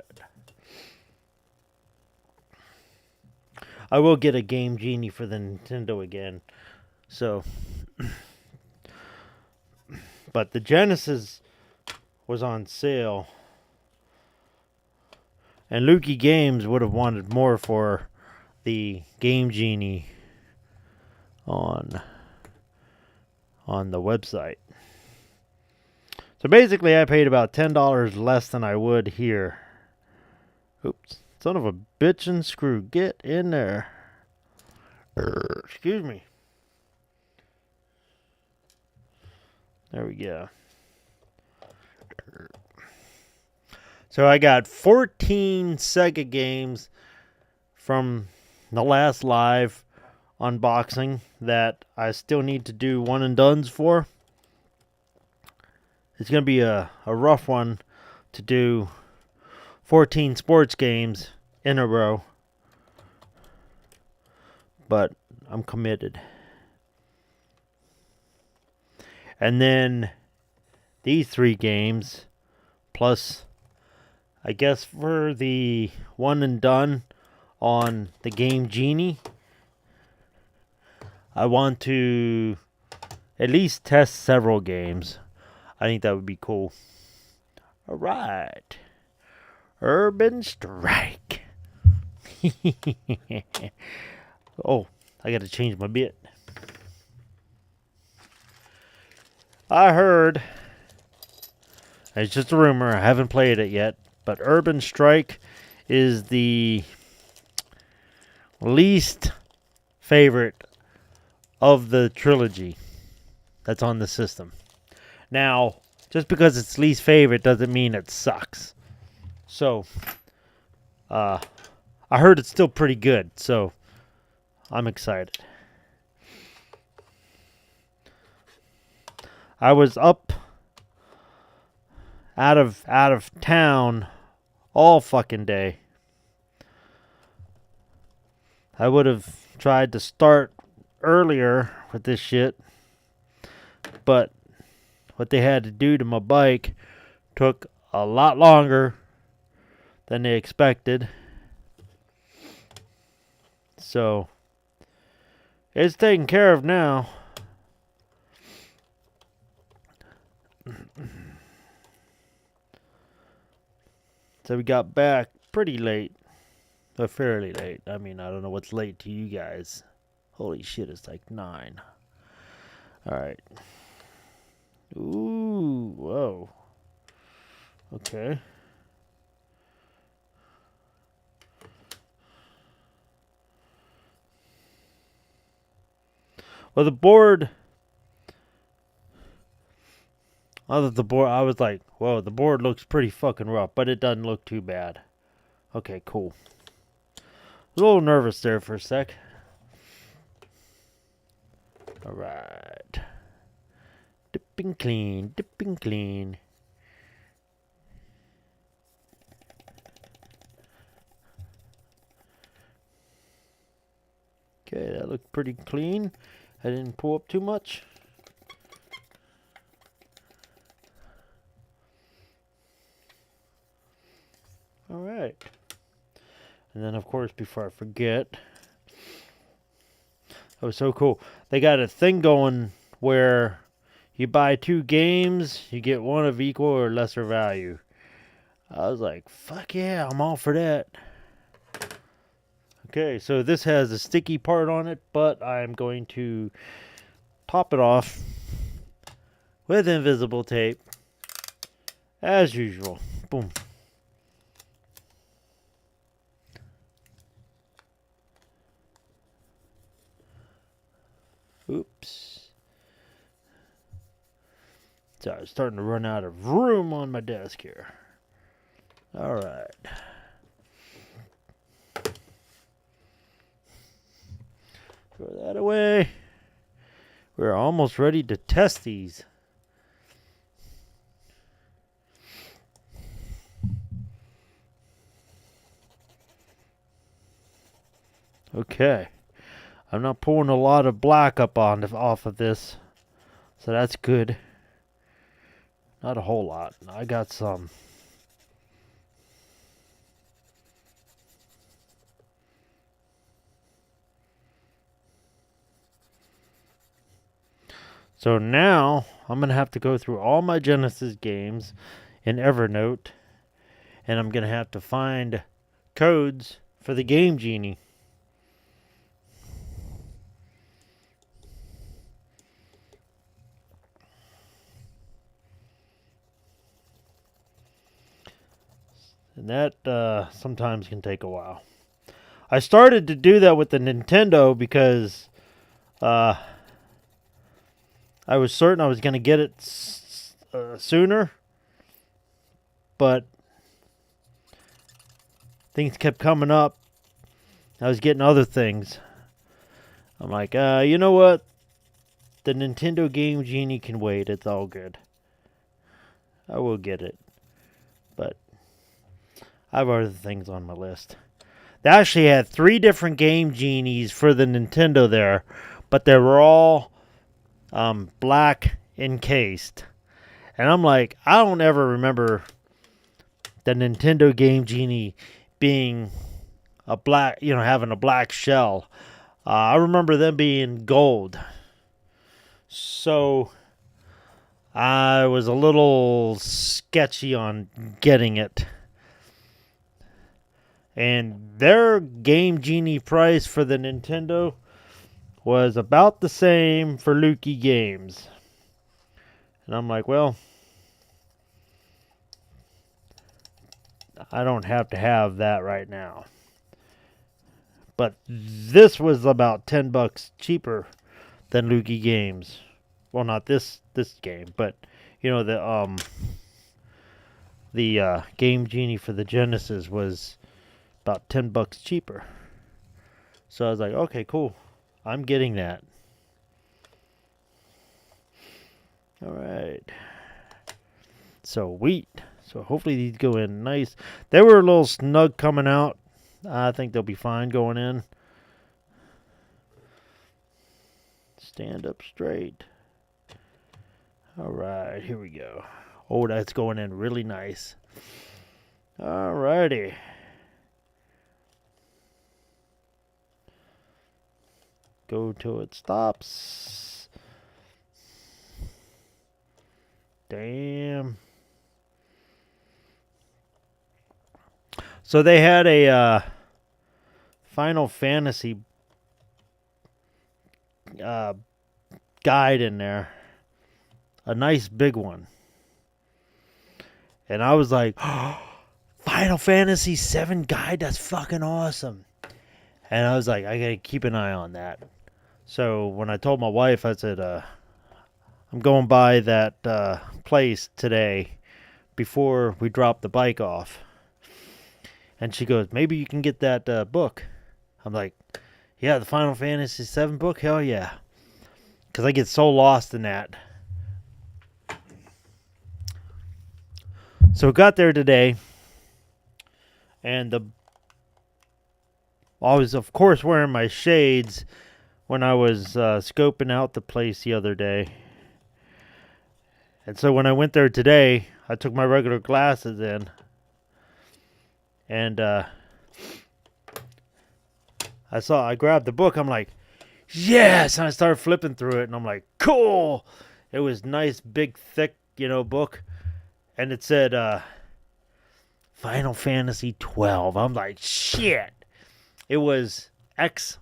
I will get a Game Genie for the Nintendo again. So. But the Genesis was on sale. And Lukey Games would have wanted more for the Game Genie on the website. So basically I paid about $10 less than I would here. Oops. Son of a bitchin' screw. Get in there. Excuse me. There we go. So I got 14 Sega games from the last live unboxing that I still need to do one and dones for. It's going to be a rough one to do 14 sports games in a row. But I'm committed. And then these 3 games, plus I guess for the one and done on the Game Genie, I want to at least test several games. I think that would be cool. Alright. Urban Strike. Oh, I gotta change my bit. I heard, it's just a rumor, I haven't played it yet, but Urban Strike is the least favorite of the trilogy that's on the system. Now, just because it's least favorite doesn't mean it sucks. So, I heard it's still pretty good, so I'm excited. I was up out of town all fucking day. I would have tried to start earlier with this shit, but what they had to do to my bike took a lot longer than they expected. So it's taken care of now. So we got back pretty late. But fairly late. I mean, I don't know what's late to you guys. Holy shit, it's like 9. Alright. Ooh, whoa. Okay. Well, the board... I was like, whoa, the board looks pretty fucking rough, but it doesn't look too bad. Okay, cool. A little nervous there for a sec. Alright. Dipping clean, dipping clean. Okay, that looked pretty clean. I didn't pull up too much. Alright. And then, of course, before I forget, that was so cool. They got a thing going where you buy 2 games, you get one of equal or lesser value. I was like, fuck yeah, I'm all for that. Okay, so this has a sticky part on it, but I'm going to top it off with invisible tape. As usual. Boom. Oops. Sorry, I'm starting to run out of room on my desk here. Alright. Throw that away. We're almost ready to test these. Okay. I'm not pulling a lot of black off of this. So that's good. Not a whole lot. I got some. So now I'm going to have to go through all my Genesis games in Evernote. And I'm going to have to find codes for the Game Genie. And that sometimes can take a while. I started to do that with the Nintendo because I was certain I was going to get it sooner. But things kept coming up. I was getting other things. I'm like, you know what? The Nintendo Game Genie can wait. It's all good. I will get it. But I have other things on my list. They actually had 3 different Game Genies for the Nintendo there, but they were all black encased. And I'm like, I don't ever remember the Nintendo Game Genie being a black, having a black shell. I remember them being gold. So I was a little sketchy on getting it. And their Game Genie price for the Nintendo was about the same for Lukey Games. And I'm like, well, I don't have to have that right now. But this was about $10 cheaper than Lukey Games. Well, not this game, but the Game Genie for the Genesis was about $10 cheaper. So I was like, okay, cool. I'm getting that. All right. So wheat. So hopefully these go in nice. They were a little snug coming out. I think they'll be fine going in. Stand up straight. All right, here we go. Oh, that's going in really nice. All righty. Go till it stops. Damn. So they had a Final Fantasy guide in there. A nice big one. And I was like, oh, Final Fantasy 7 guide? That's fucking awesome. And I was like, I gotta keep an eye on that. So when I told my wife, I said, I'm going by that place today before we drop the bike off. And she goes, maybe you can get that book. I'm like, yeah, the Final Fantasy 7 book? Hell yeah. Because I get so lost in that. So got there today. And I was, of course, wearing my shades when I was scoping out the place the other day. And so when I went there today, I took my regular glasses in. And I grabbed the book. I'm like, yes! And I started flipping through it. And I'm like, cool! It was nice, big, thick, book. And it said Final Fantasy 12. I'm like, shit! It was XII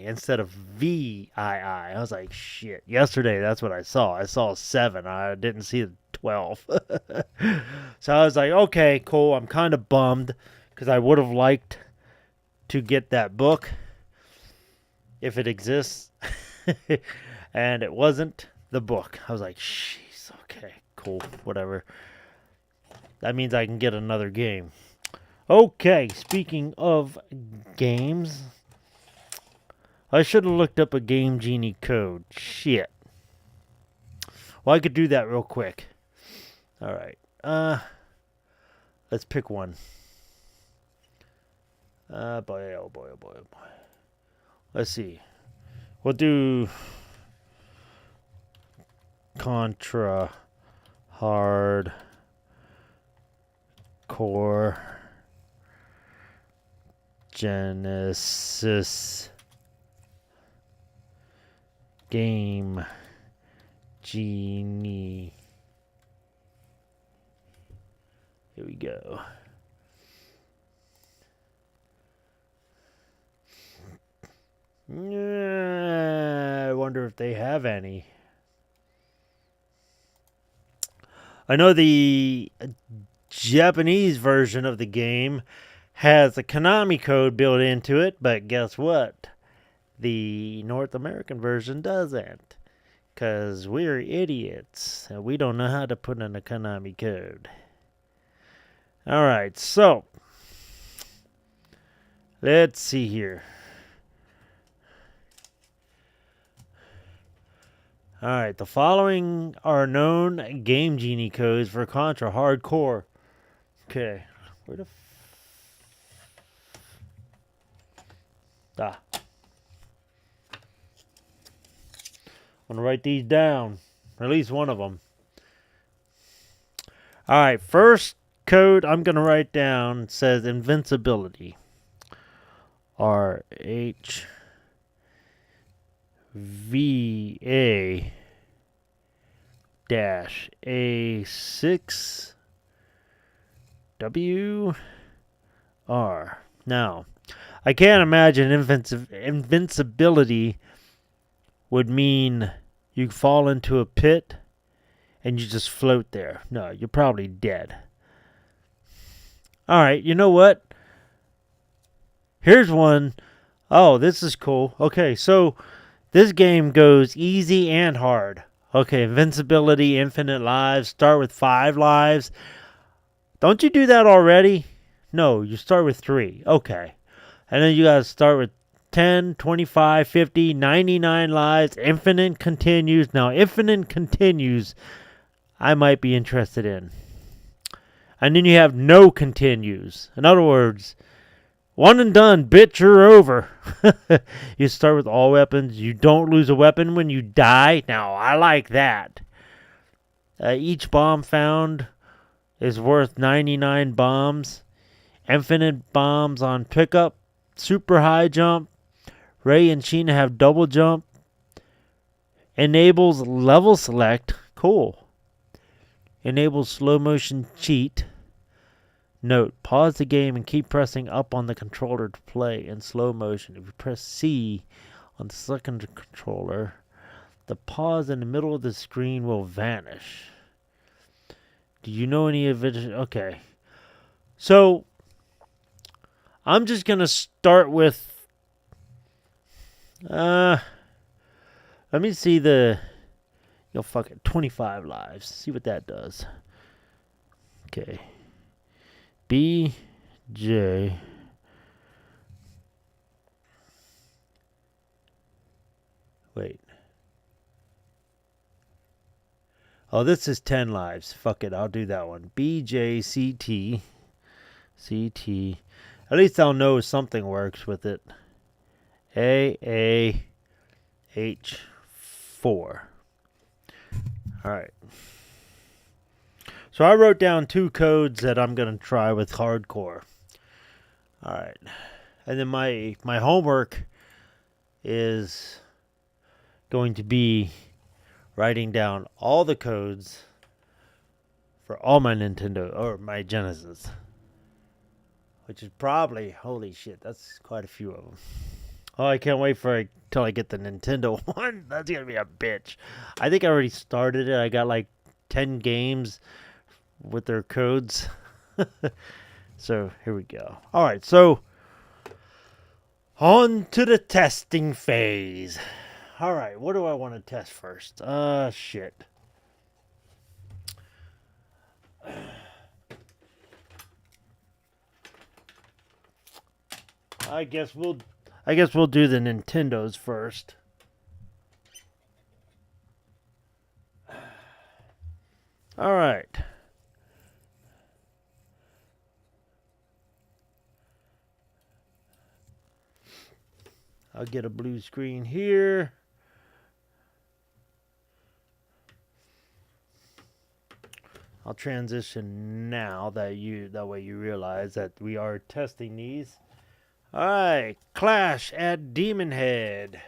instead of VII. I was like, shit. Yesterday, that's what I saw. I saw 7. I didn't see the 12. So I was like, okay, cool. I'm kind of bummed because I would have liked to get that book if it exists. And it wasn't the book. I was like, jeez, okay, cool, whatever. That means I can get another game. Okay, speaking of games, I should have looked up a Game Genie code. Shit. Well, I could do that real quick. All right. Let's pick one. Boy, oh boy, oh boy, oh boy. Let's see. We'll do Contra Hard Core Genesis Game Genie. Here we go. I wonder if they have any. I know the Japanese version of the game has a Konami code built into it, but guess what? The North American version doesn't. Because we're idiots and we don't know how to put in a Konami code. Alright, so let's see here. Alright, the following are known Game Genie codes for Contra Hardcore. Okay, where the I'm gonna write these down. Or at least one of them. Alright, first code I'm gonna write down says invincibility. RHVA -A6 WR. Now, I can't imagine invincibility would mean you fall into a pit and you just float there. No, you're probably dead. Alright, you know what? Here's one. Oh, this is cool. Okay, so this game goes easy and hard. Okay, invincibility, infinite lives. Start with 5 lives. Don't you do that already? No, you start with 3. Okay. And then you gotta start with 10, 25, 50, 99 lives. Infinite continues. Now, infinite continues, I might be interested in. And then you have no continues. In other words, one and done, bitch, you're over. You start with all weapons. You don't lose a weapon when you die. Now, I like that. Each bomb found is worth 99 bombs. Infinite bombs on pickup. Super high jump. Ray and Sheena have double jump. Enables level select. Cool. Enables slow motion cheat. Note, pause the game and keep pressing up on the controller to play in slow motion. If you press C on the second controller, the pause in the middle of the screen will vanish. Do you know any of it? Okay. So, I'm just going to start with, let me see the, fuck it, 25 lives. See what that does. Okay. BJ. Wait. Oh, this is 10 lives. Fuck it, I'll do that one. BJCT. CT. At least I'll know something works with it. AAH4. Alright. So I wrote down 2 codes that I'm going to try with hardcore. Alright. And then my homework is going to be writing down all the codes for all my Nintendo, or my Genesis. Which is probably, holy shit, that's quite a few of them. Oh, I can't wait till I get the Nintendo one. That's going to be a bitch. I think I already started it. I got like 10 games with their codes. So here we go. All right, so on to the testing phase. All right, what do I want to test first? Shit. I guess we'll do the Nintendos first. All right. I'll get a blue screen here. I'll transition now that way you realize that we are testing these. All right, Clash at Demonhead.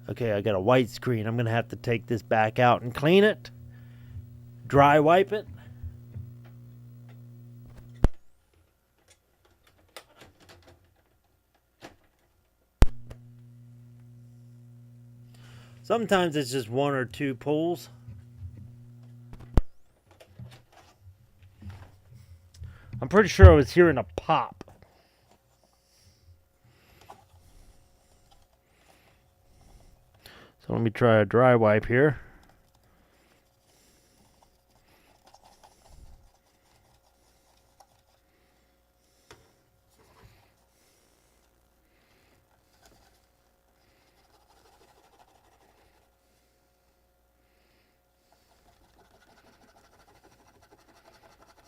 Okay, I got a white screen. I'm going to have to take this back out and clean it. Dry wipe it. Sometimes it's just one or two pulls. I'm pretty sure I was hearing a pop. So let me try a dry wipe here.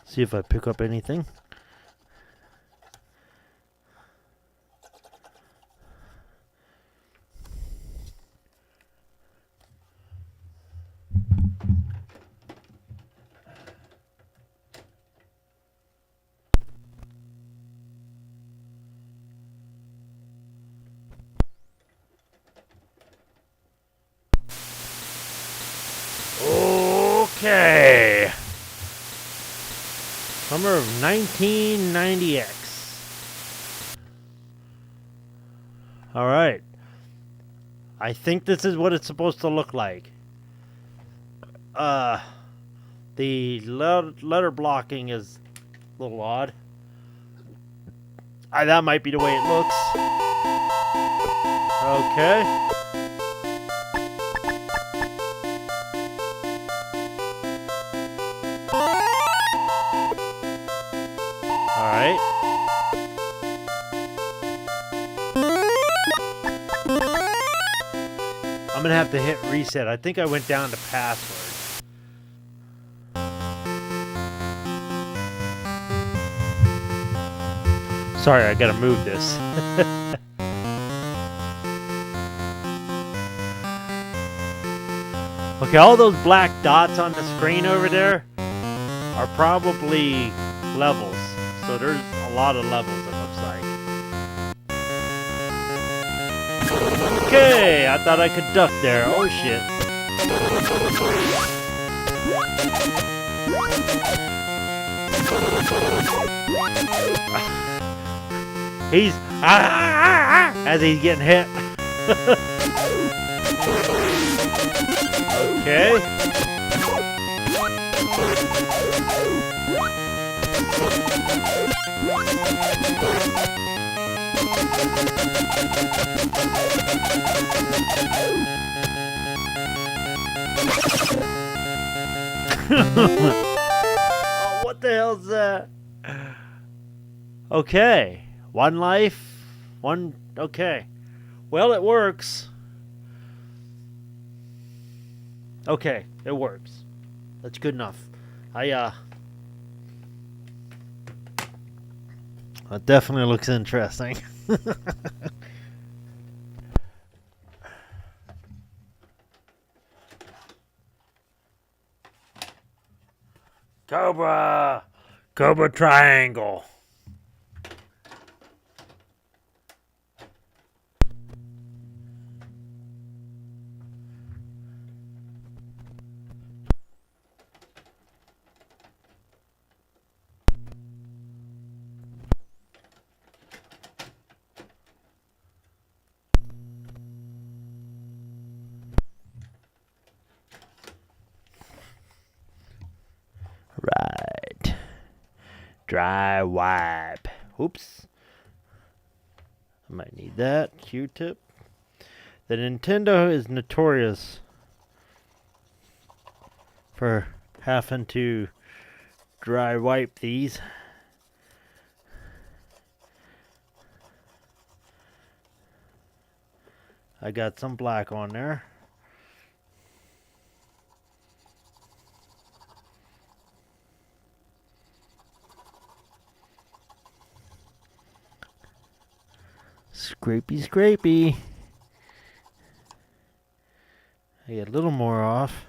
See if I pick up anything. Okay. Summer of 1990X. All right. I think this is what it's supposed to look like. The letter blocking is a little odd. That might be the way it looks. Okay. Alright. I'm gonna have to hit reset. I think I went down to password. Sorry, I gotta move this. Okay, all those black dots on the screen over there are probably levels. So there's a lot of levels, it looks like. Okay, I thought I could duck there. Oh shit. He's as he's getting hit. Okay. Oh, what the hell's that? Okay. One life. One. Okay. Well, it works. Okay, it works. That's good enough. That definitely looks interesting. Cobra! Cobra triangle. Dry wipe. Oops. I might need that. Q-tip. The Nintendo is notorious for having to dry wipe these. I got some black on there. Scrapey, scrapey. I get a little more off.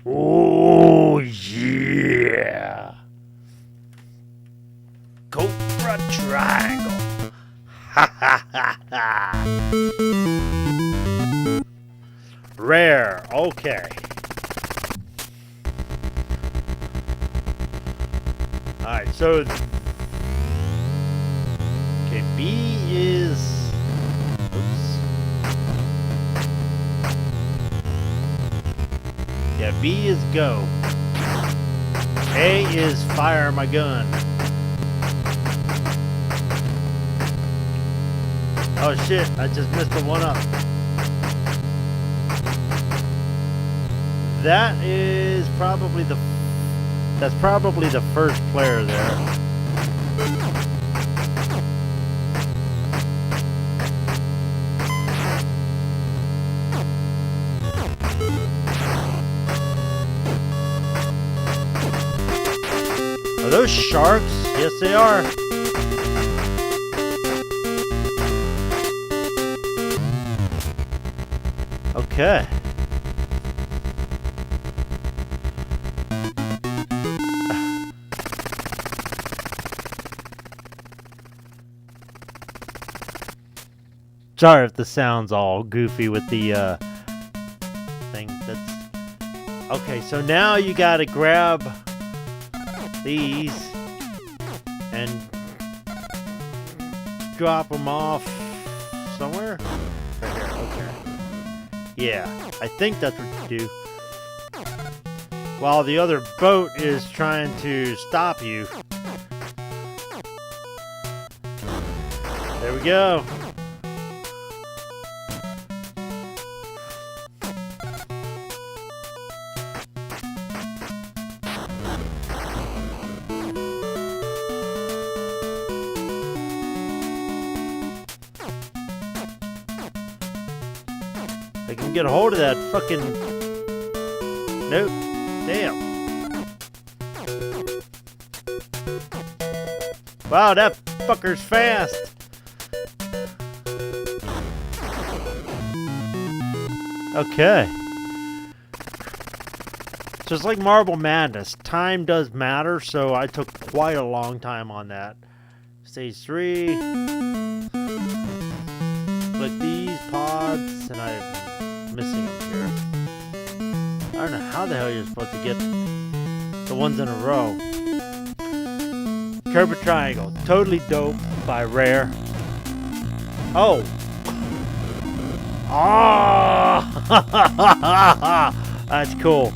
Oh, yeah. Cobra triangle. Ha ha ha ha. Rare. Okay. Alright, so. Okay, B is. Oops. Yeah, B is go. A is fire my gun. Oh shit, I just missed the one up. That is probably that's probably the first player there. Are those sharks? Yes, they are. Okay. Sorry if the sound's all goofy with the thing. That's okay. So now you gotta grab these and drop them off somewhere. Right here. Okay. Yeah, I think that's what you do. While the other boat is trying to stop you. There we go. I can get a hold of that fucking... Nope. Damn. Wow, that fucker's fast. Okay. Just like Marble Madness, time does matter, so I took quite a long time on that. Stage 3. Like these pods, and I'm missing them here. I don't know how the hell you're supposed to get the ones in a row. Cobra Triangle, totally dope by Rare. Oh! Ah! That's cool.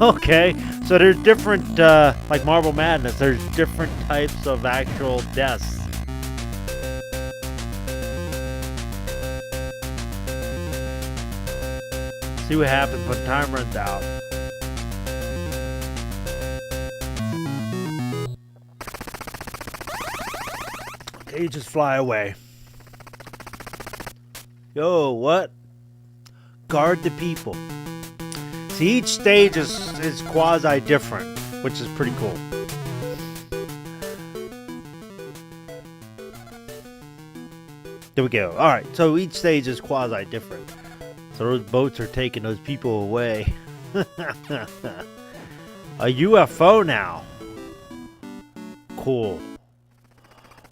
Okay, so there's different, like Marble Madness, there's different types of actual deaths. See what happens when time runs out. Okay, you just fly away. Yo, what? Guard the people. See, each stage is quasi-different, which is pretty cool. There we go. Alright, so each stage is quasi-different. So those boats are taking those people away. A UFO now. Cool.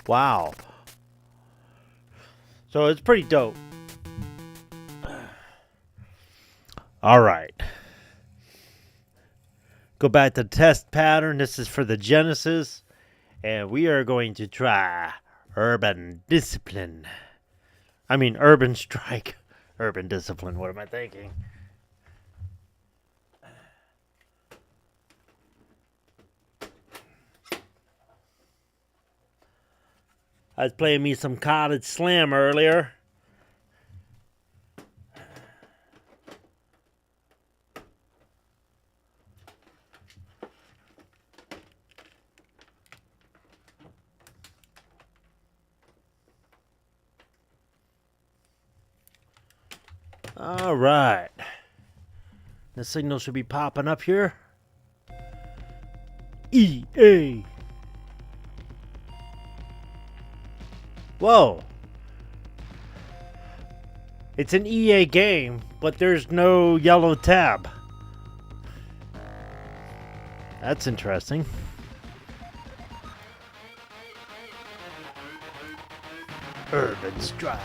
Wow. So it's pretty dope. All right. Go back to the test pattern. This is for the Genesis. And we are going to try Urban Discipline. I mean, Urban Strike. Urban Discipline. What am I thinking? I was playing me some Cottage Slam earlier. All right. The signal should be popping up here. EA. Whoa. It's an EA game, but there's no yellow tab. That's interesting. Urban Strike.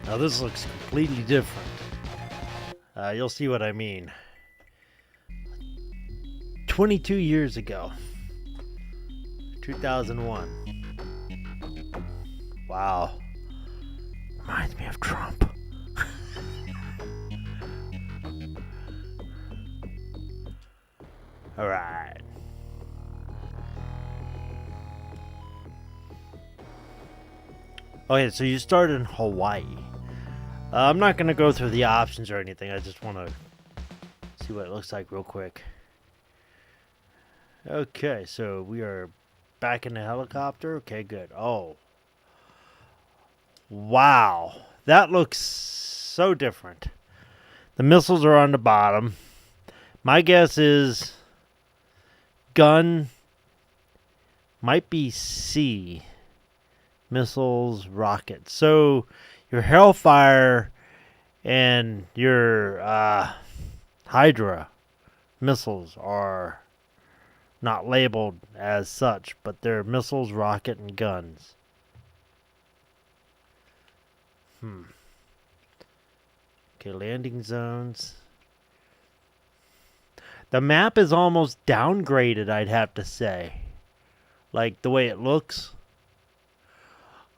Now this looks completely different. You'll see what I mean. 22 years ago. 2001. Wow. Reminds me of Trump. Alright. Okay, so you start in Hawaii. I'm not going to go through the options or anything. I just want to see what it looks like real quick. Okay, so we are back in the helicopter. Okay, good. Oh. Wow. That looks so different. The missiles are on the bottom. My guess is gun might be C. Missiles, rockets. So your Hellfire and your Hydra missiles are not labeled as such, but they're missiles, rocket, and guns. Okay, landing zones. The map is almost downgraded, I'd have to say. Like the way it looks.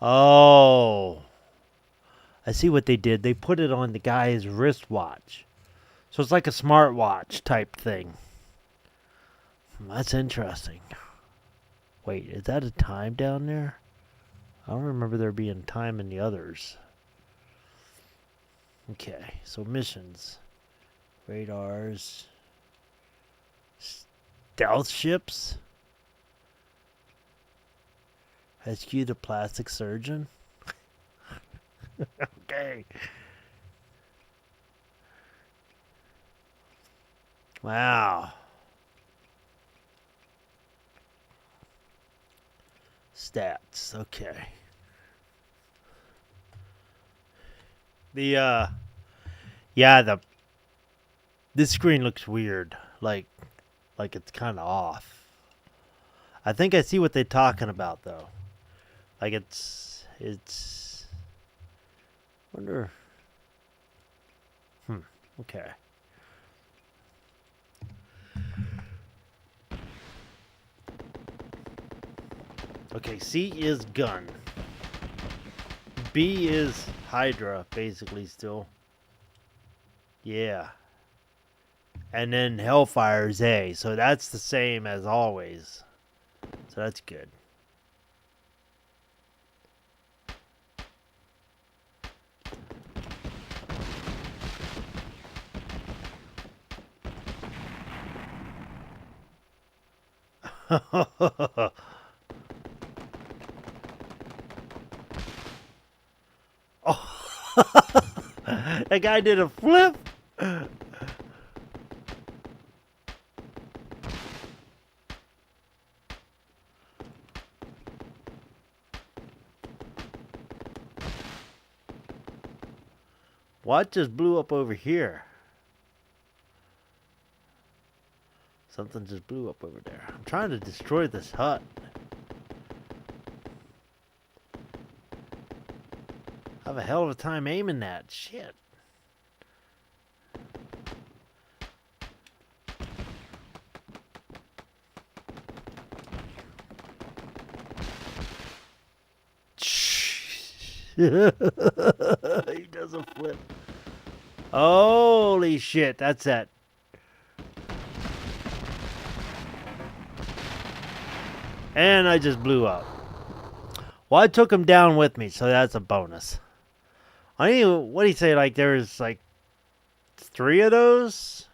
Oh. I see what they did. They put it on the guy's wristwatch. So it's like a smartwatch type thing. That's interesting. Wait, is that a time down there? I don't remember there being time in the others. Okay, so missions. Radars. Stealth ships. Rescue the plastic surgeon. Okay. Wow. Stats. Okay. This screen looks weird. Like it's kind of off. I think I see what they're talking about though. Like it's wonder. Okay. Okay, C is gun. B is Hydra, basically still. Yeah. And then Hellfire is A, so that's the same as always. So that's good. Oh. That guy did a flip. What just blew up over here? Something just blew up over there. I'm trying to destroy this hut. have a hell of a time aiming that. Shit. He does a flip. Holy shit, that's that. And I just blew up. Well, I took him down with me, so that's a bonus. I mean, what do you say? Like, there's like 3 of those?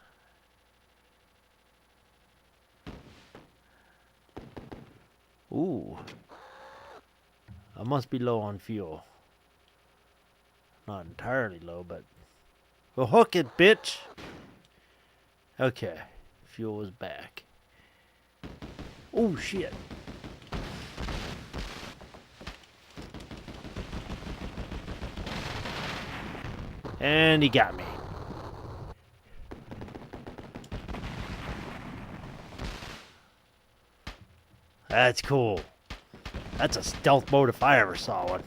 Ooh. I must be low on fuel. Not entirely low, but... Well, hook it, bitch! Okay. Fuel is back. Oh, shit. And he got me. That's cool. That's a stealth mode if I ever saw one.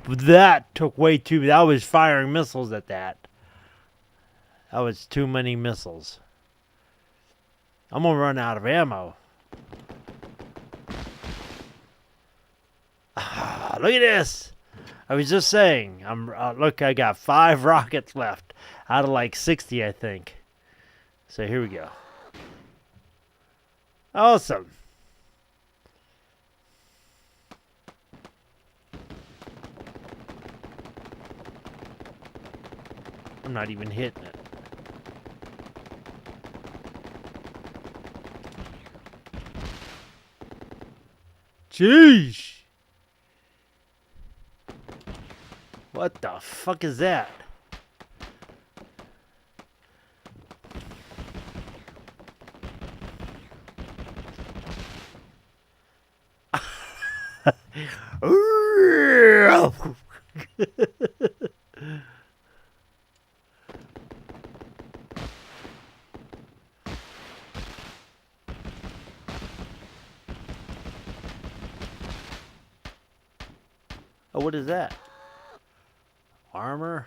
That took way too... I was firing missiles at that. That was too many missiles. I'm gonna run out of ammo. Look at this! I was just saying. Look, I got 5 rockets left out of like 60, I think. So here we go. Awesome. I'm not even hitting it. Jeez. What the fuck is that? Oh, what is that? Armor?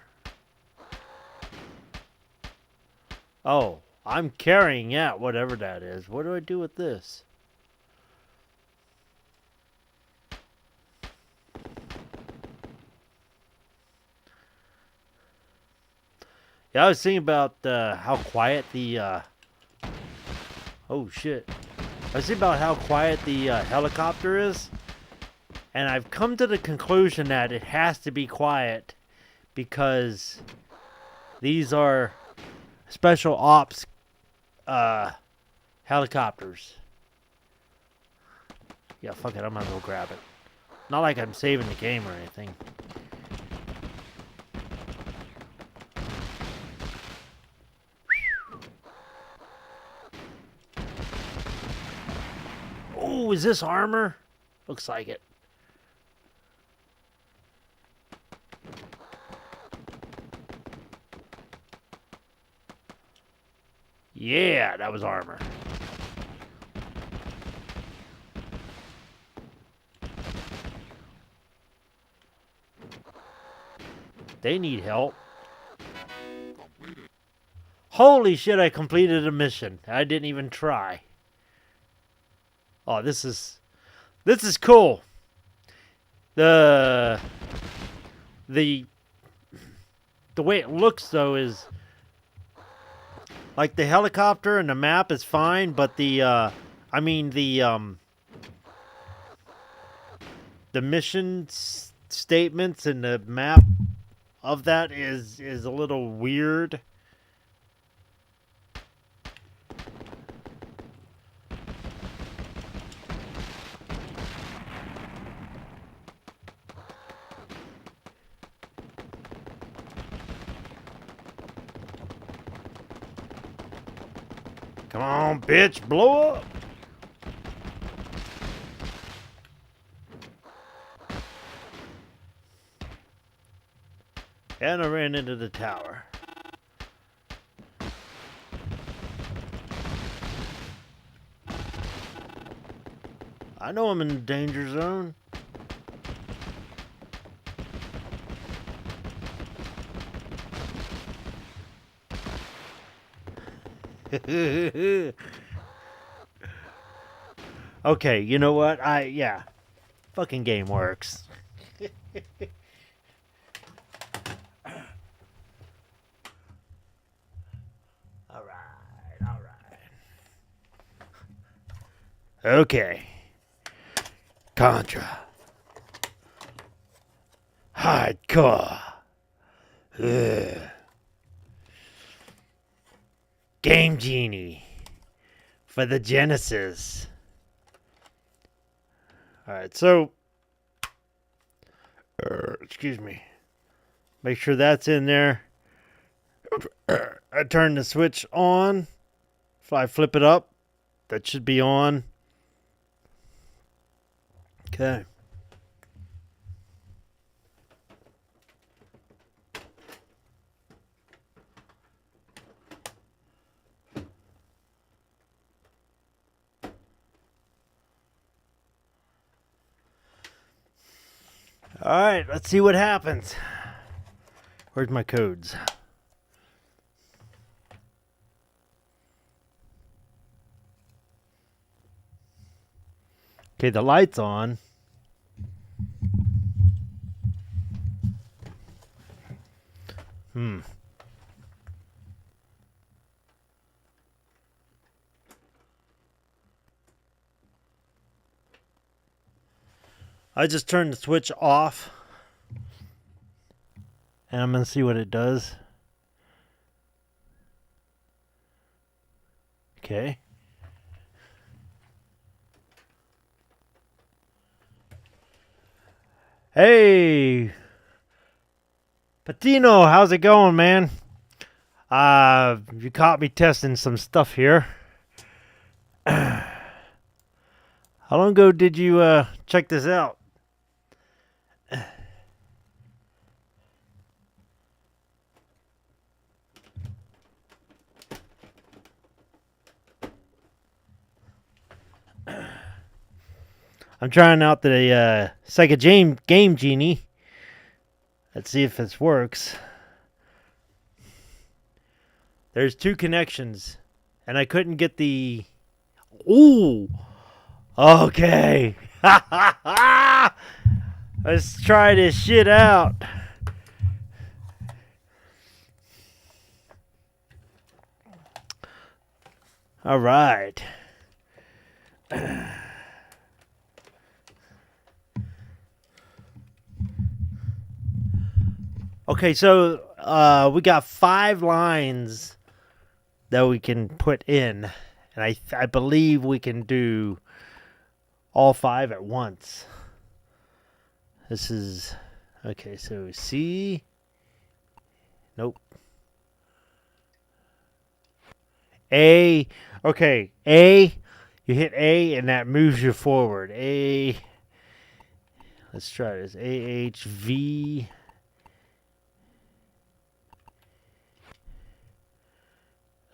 Oh, I'm carrying out whatever that is. What do I do with this? Yeah, I was thinking about how quiet the... Oh, shit. I was thinking about how quiet the helicopter is. And I've come to the conclusion that it has to be quiet because these are special ops helicopters. Yeah, fuck it, I'm gonna go grab it. Not like I'm saving the game or anything. Oh, is this armor? Looks like it. Yeah, that was armor. They need help. Holy shit, I completed a mission. I didn't even try. Oh, this is cool. The way it looks though is like the helicopter and the map is fine, but the mission statements and the map of that is a little weird. Come on, bitch, blow up. And I ran into the tower. I know I'm in the danger zone. Okay, you know what? Yeah. Fucking game works. Alright. Okay. Contra. Hardcore. Ugh. Game Genie. For the Genesis. Alright, so... excuse me. Make sure that's in there. I turn the switch on. If I flip it up, that should be on. Okay. Alright, let's see what happens. Where's my codes? Okay, the light's on. I just turned the switch off. And I'm going to see what it does. Okay. Hey, Patino, how's it going, man? You caught me testing some stuff here. How long ago did you check this out? I'm trying out the Sega Game Genie. Let's see if this works. There's 2 connections, and I couldn't get the... Ooh! Okay! Let's try this shit out. Alright. Okay, so we got 5 lines that we can put in, and I believe we can do all 5 at once. This is okay. So C, nope. A, okay. A, you hit A, and that moves you forward. A. Let's try this. AHV.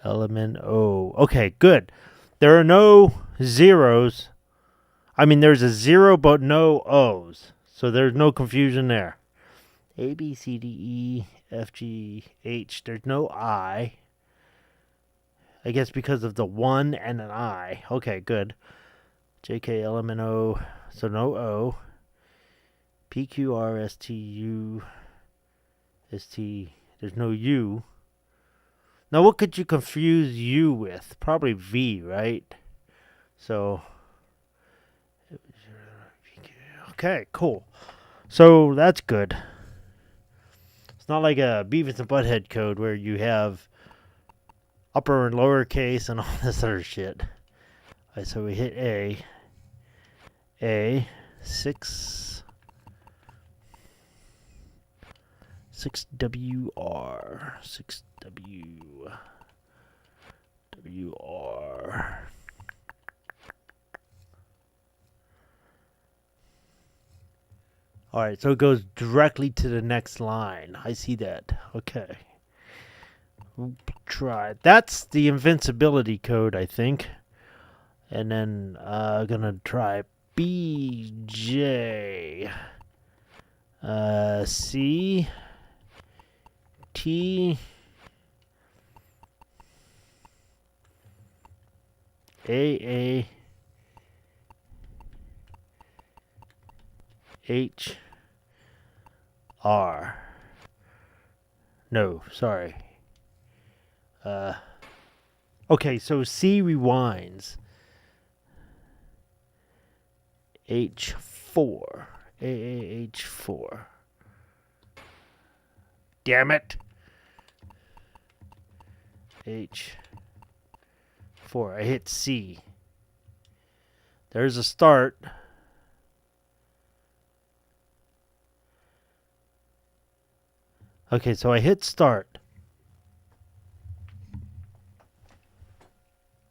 Element O. Okay, good. There are no zeros. I mean, there's a 0, but no O's. So there's no confusion there. A, B, C, D, E, F, G, H. There's no I. I guess because of the 1 and an I. Okay, good. J, K, L, M, N, O. So no O. P, Q, R, S, T, U. S, T. There's no U. Now, what could you confuse U with? Probably V, right? So, okay, cool. So, that's good. It's not like a Beavis and Butthead code where you have upper and lower case and all this other shit. All right, so we hit A, 6WR, 6WR. All right, so it goes directly to the next line. I see that. Okay. We'll try. That's the invincibility code, I think. And then I'm going to try B, J, C, T, A, H, R. No, sorry. Okay, so C rewinds. H4. H4. Damn it. H4. I hit C. There's a start. Okay, so I hit start.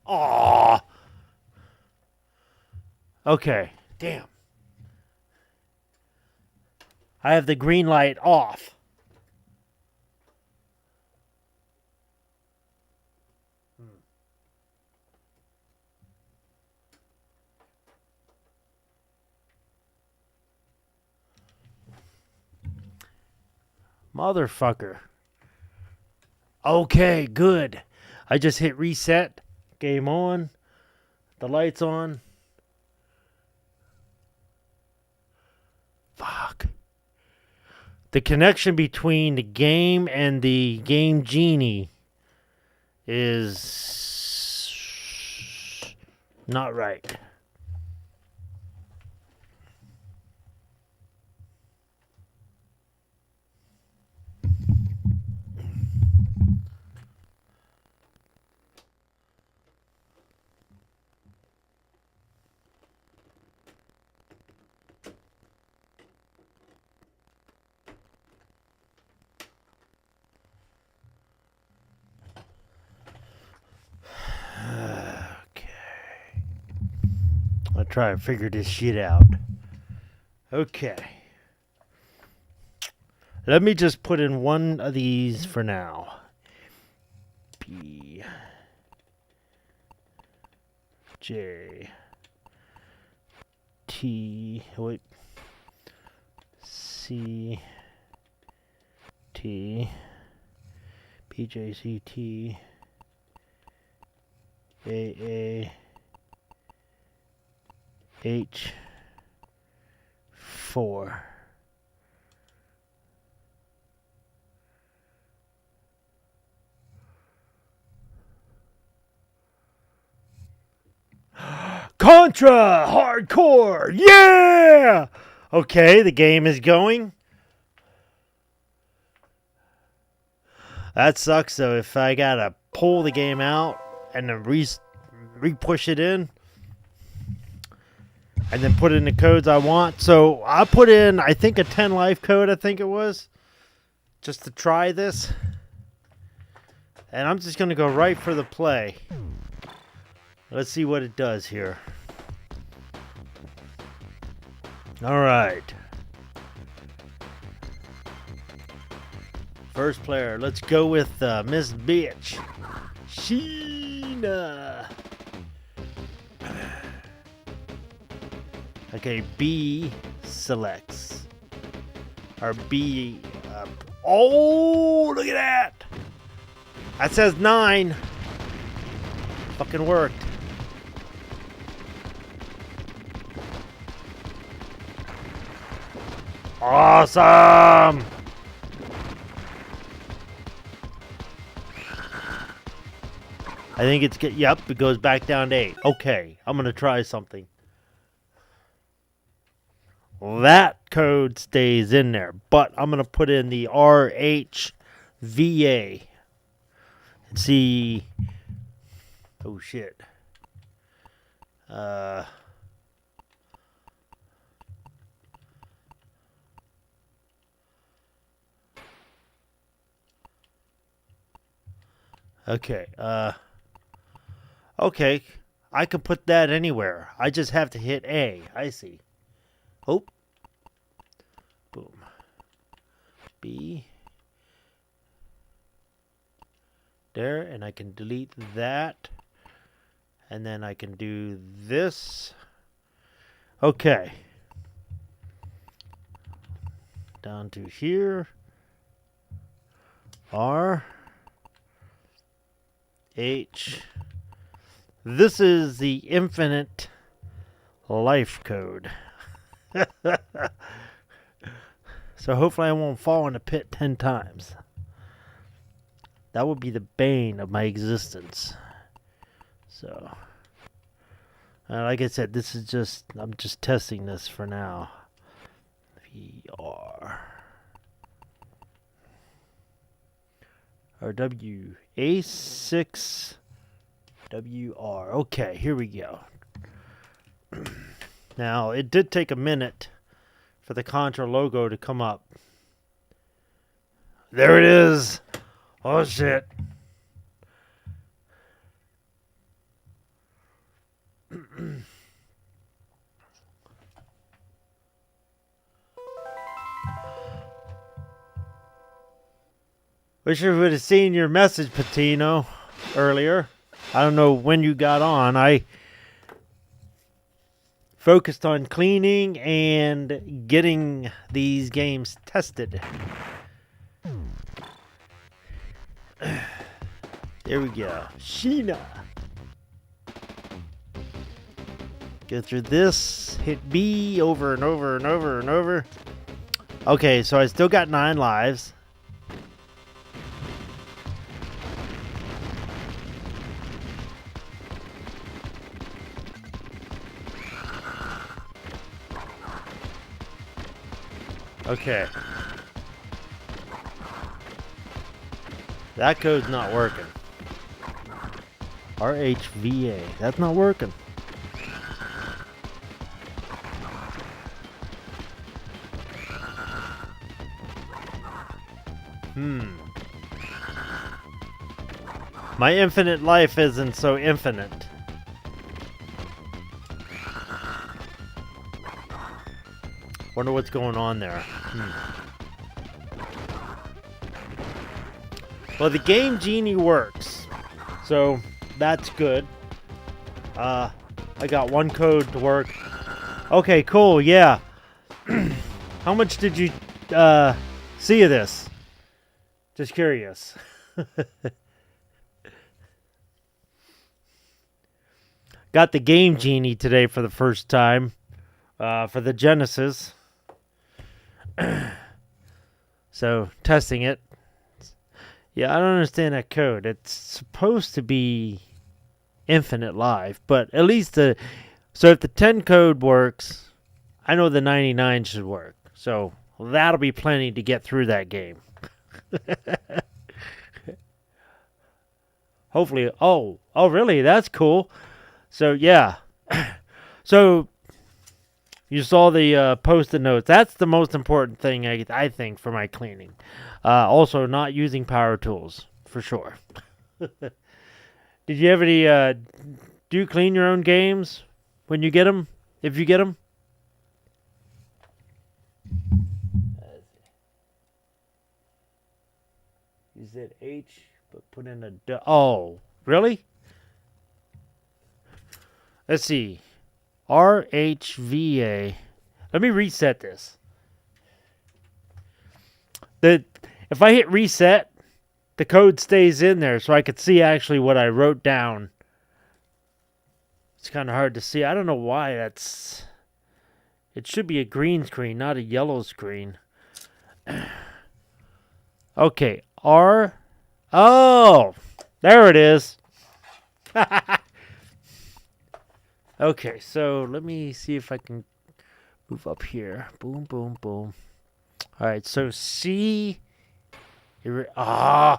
Aww. Okay. Damn. I have the green light off. Motherfucker. Okay, good. I just hit reset. Game on. The light's on. Fuck. The connection between the game and the Game Genie is not right. I'll try and figure this shit out. Okay. Let me just put in one of these for now. B. J. T. Wait. C. T. P. J. C. T. A. H. 4. Contra Hardcore! Yeah! Okay, the game is going. That sucks though if I gotta pull the game out and then re-push it in. And then put in the codes I want. So I put in, I think, a 10 life code, I think it was. Just to try this. And I'm just going to go right for the play. Let's see what it does here. Alright. First player. Let's go with Miss Bitch. Sheena. Okay, B selects. Or B. Oh, look at that! That says 9. Fucking worked. Awesome! I think it's yep, it goes back down to 8. Okay, I'm gonna try something. That code stays in there, but I'm going to put in the RHVA and see. Oh, shit. Okay. Okay. I could put that anywhere. I just have to hit A. I see. Oh. Boom. B. There, and I can delete that. And then I can do this. Okay. Down to here. R. H. This is the infinite life code. So hopefully I won't fall in a pit 10 times. That would be the bane of my existence. So, like I said, this is just, I'm just testing this for now. VR. Or W. A6 WR. Okay, here we go. Now, it did take a minute for the Contra logo to come up. There it is. Oh, shit. Wish I would have seen your message, Patino, earlier. I don't know when you got on. I focused on cleaning and getting these games tested. There we go. Sheena. Go through this. Hit B over and over and over and over. Okay, so I still got 9 lives. Okay. That code's not working. RHVA. That's not working. My infinite life isn't so infinite. Wonder what's going on there. Well, the Game Genie works, so that's good. I got one code to work. Okay, cool, yeah. How much did you see of this? Just curious. Got the Game Genie today for the first time for the Genesis. So, testing it. Yeah, I don't understand that code. It's supposed to be infinite life, but at least so if the 10 code works, I know the 99 should work. So, that'll be plenty to get through that game. Hopefully. Oh, really? That's cool. So, yeah. So, you saw the post-it notes. That's the most important thing, I think, for my cleaning. Also, not using power tools, for sure. Did you have any... do you clean your own games when you get them? If you get them? You said H, but put in a... Oh, really? Let's see. RHVA. Let me reset this. If I hit reset, the code stays in there so I could see actually what I wrote down. It's kind of hard to see. I don't know why that's... It should be a green screen, not a yellow screen. Okay. Oh! There it is. Okay, so let me see if I can move up here. Boom, boom, boom. All right, so C. A.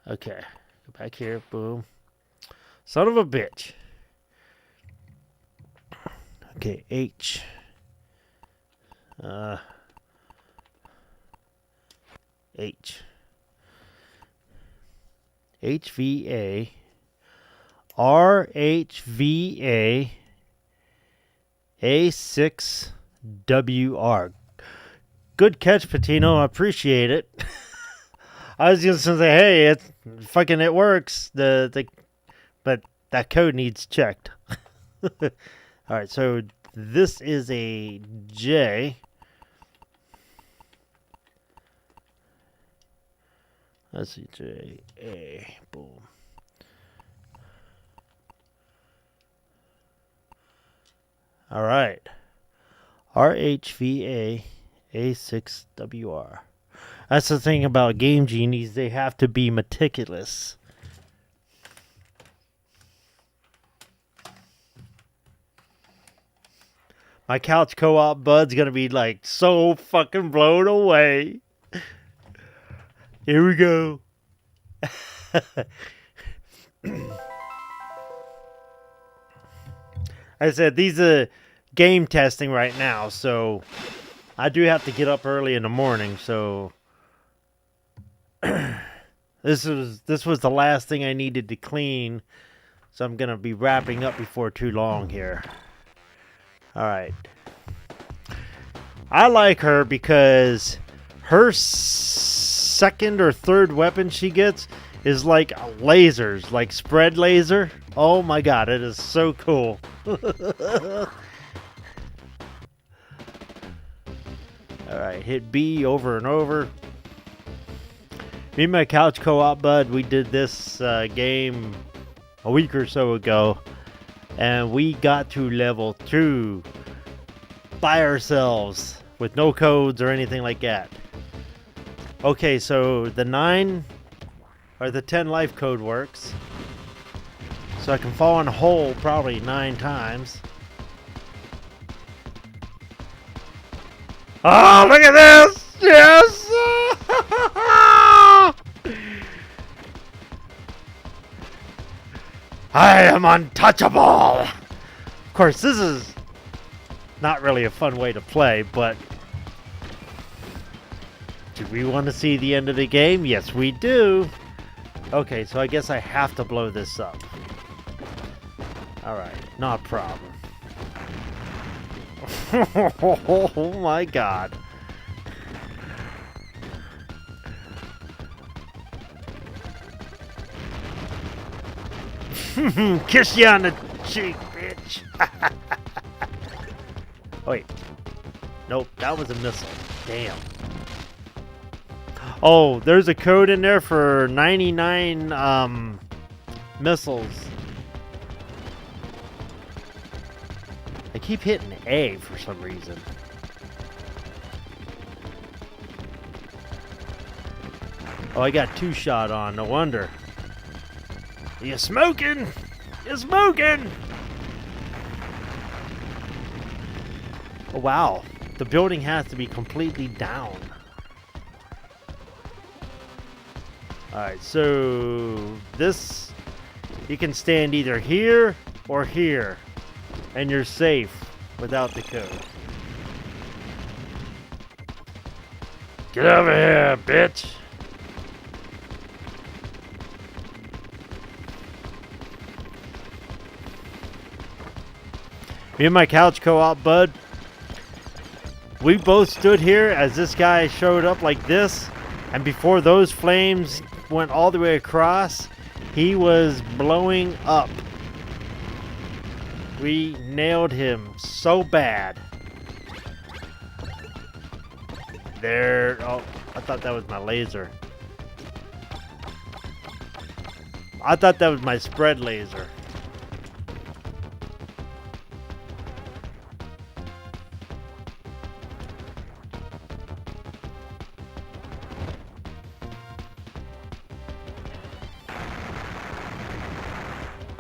Okay, go back here. Boom. Son of a bitch. Okay, H. H. HVA, RHVA, A6WR. Good catch, Patino. I appreciate it. I was just gonna say, hey, it works. But that code needs checked. All right, so this is a J. Let's see, J A. Boom. All right. RHVA A6WR. That's the thing about Game Genies, they have to be meticulous. My couch co-op bud's gonna be like so fucking blown away. Here we go. I said these are game testing right now, so I do have to get up early in the morning, so this was the last thing I needed to clean, so I'm gonna be wrapping up before too long here. Alright. I like her because her second or third weapon she gets is like lasers, like spread laser. Oh my god, it is so cool. Alright, hit B over and over. Me and my couch co-op bud, we did this game a week or so ago, and we got to level 2 by ourselves with no codes or anything like that. Okay, so the 9 or the 10 life code works. So I can fall in a hole probably 9 times. Oh, look at this! Yes! I am untouchable! Of course, this is not really a fun way to play, but do we want to see the end of the game? Yes, we do. Okay, so I guess I have to blow this up. Alright, not a problem. Oh my god. Kiss you on the cheek, bitch. Wait. Nope, that was a missile. Damn. Oh, there's a code in there for 99 missiles. I keep hitting A for some reason. Oh, I got 2 shot on, no wonder. You smoking? You smoking? Oh, wow. The building has to be completely down. Alright, so this, you can stand either here or here, and you're safe without the code. Get over here, bitch! Me and my couch co-op bud, we both stood here as this guy showed up like this, and before those flames went all the way across, he was blowing up. We nailed him so bad. There, oh, I thought that was my laser. I thought that was my spread laser.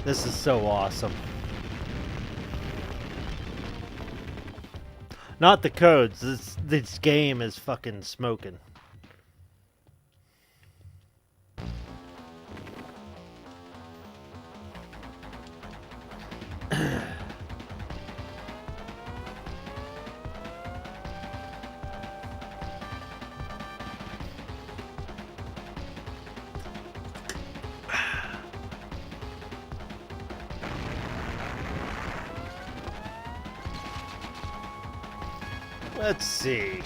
This is so awesome. Not the codes. This game is fucking smoking. Let's see.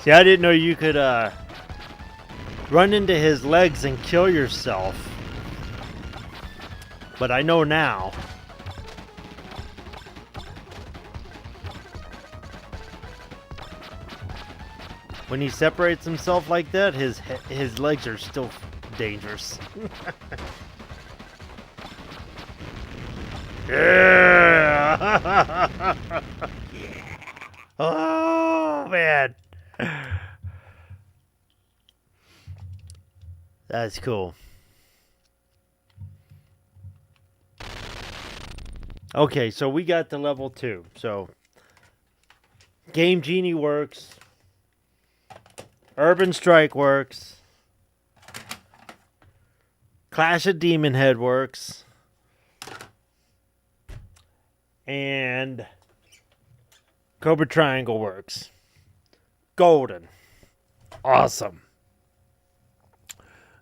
See, I didn't know you could run into his legs and kill yourself. But I know now. When he separates himself like that, his legs are still dangerous. Yeah! Oh, man. That's cool. Okay, so we got to level 2. So, Game Genie works. Urban Strike works. Clash of Demonhead works. And Cobra Triangle works. Golden. Awesome.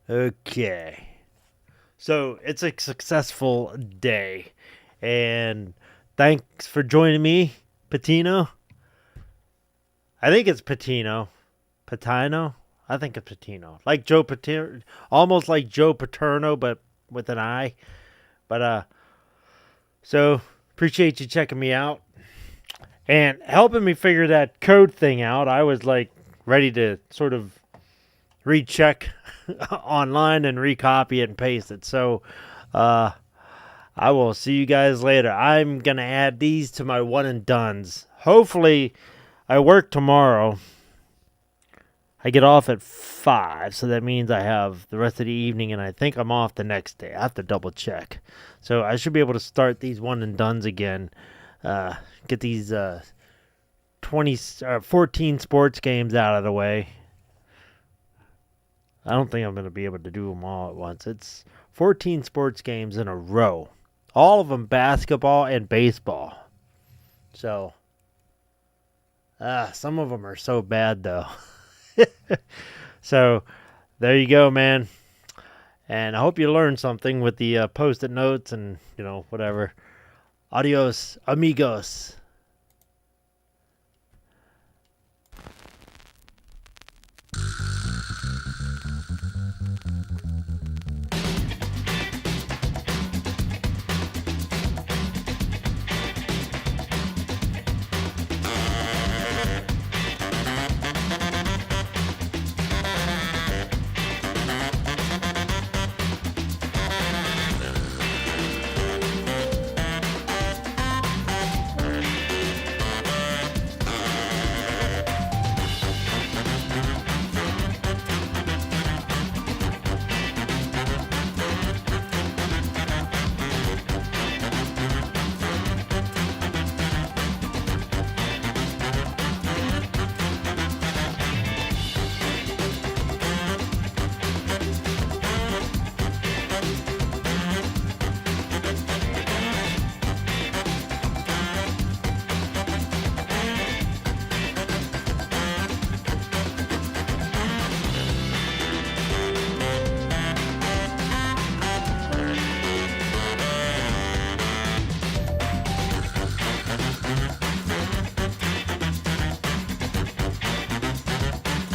Okay. So, it's a successful day. And thanks for joining me, Patino. I think it's Patino. Patino? I think it's Patino. Like Joe Paterno. Almost like Joe Paterno, but with an I. But, so, appreciate you checking me out. And helping me figure that code thing out. I was, like, ready to sort of recheck online and recopy it and paste it. So, I will see you guys later. I'm going to add these to my one and dones. Hopefully, I work tomorrow. I get off at 5, so that means I have the rest of the evening, and I think I'm off the next day. I have to double check. So I should be able to start these one and dones again. Get these 14 sports games out of the way. I don't think I'm going to be able to do them all at once. It's 14 sports games in a row. All of them basketball and baseball. So, some of them are so bad, though. So, there you go, man. And I hope you learned something with the Post-it notes and, whatever. Adios, amigos.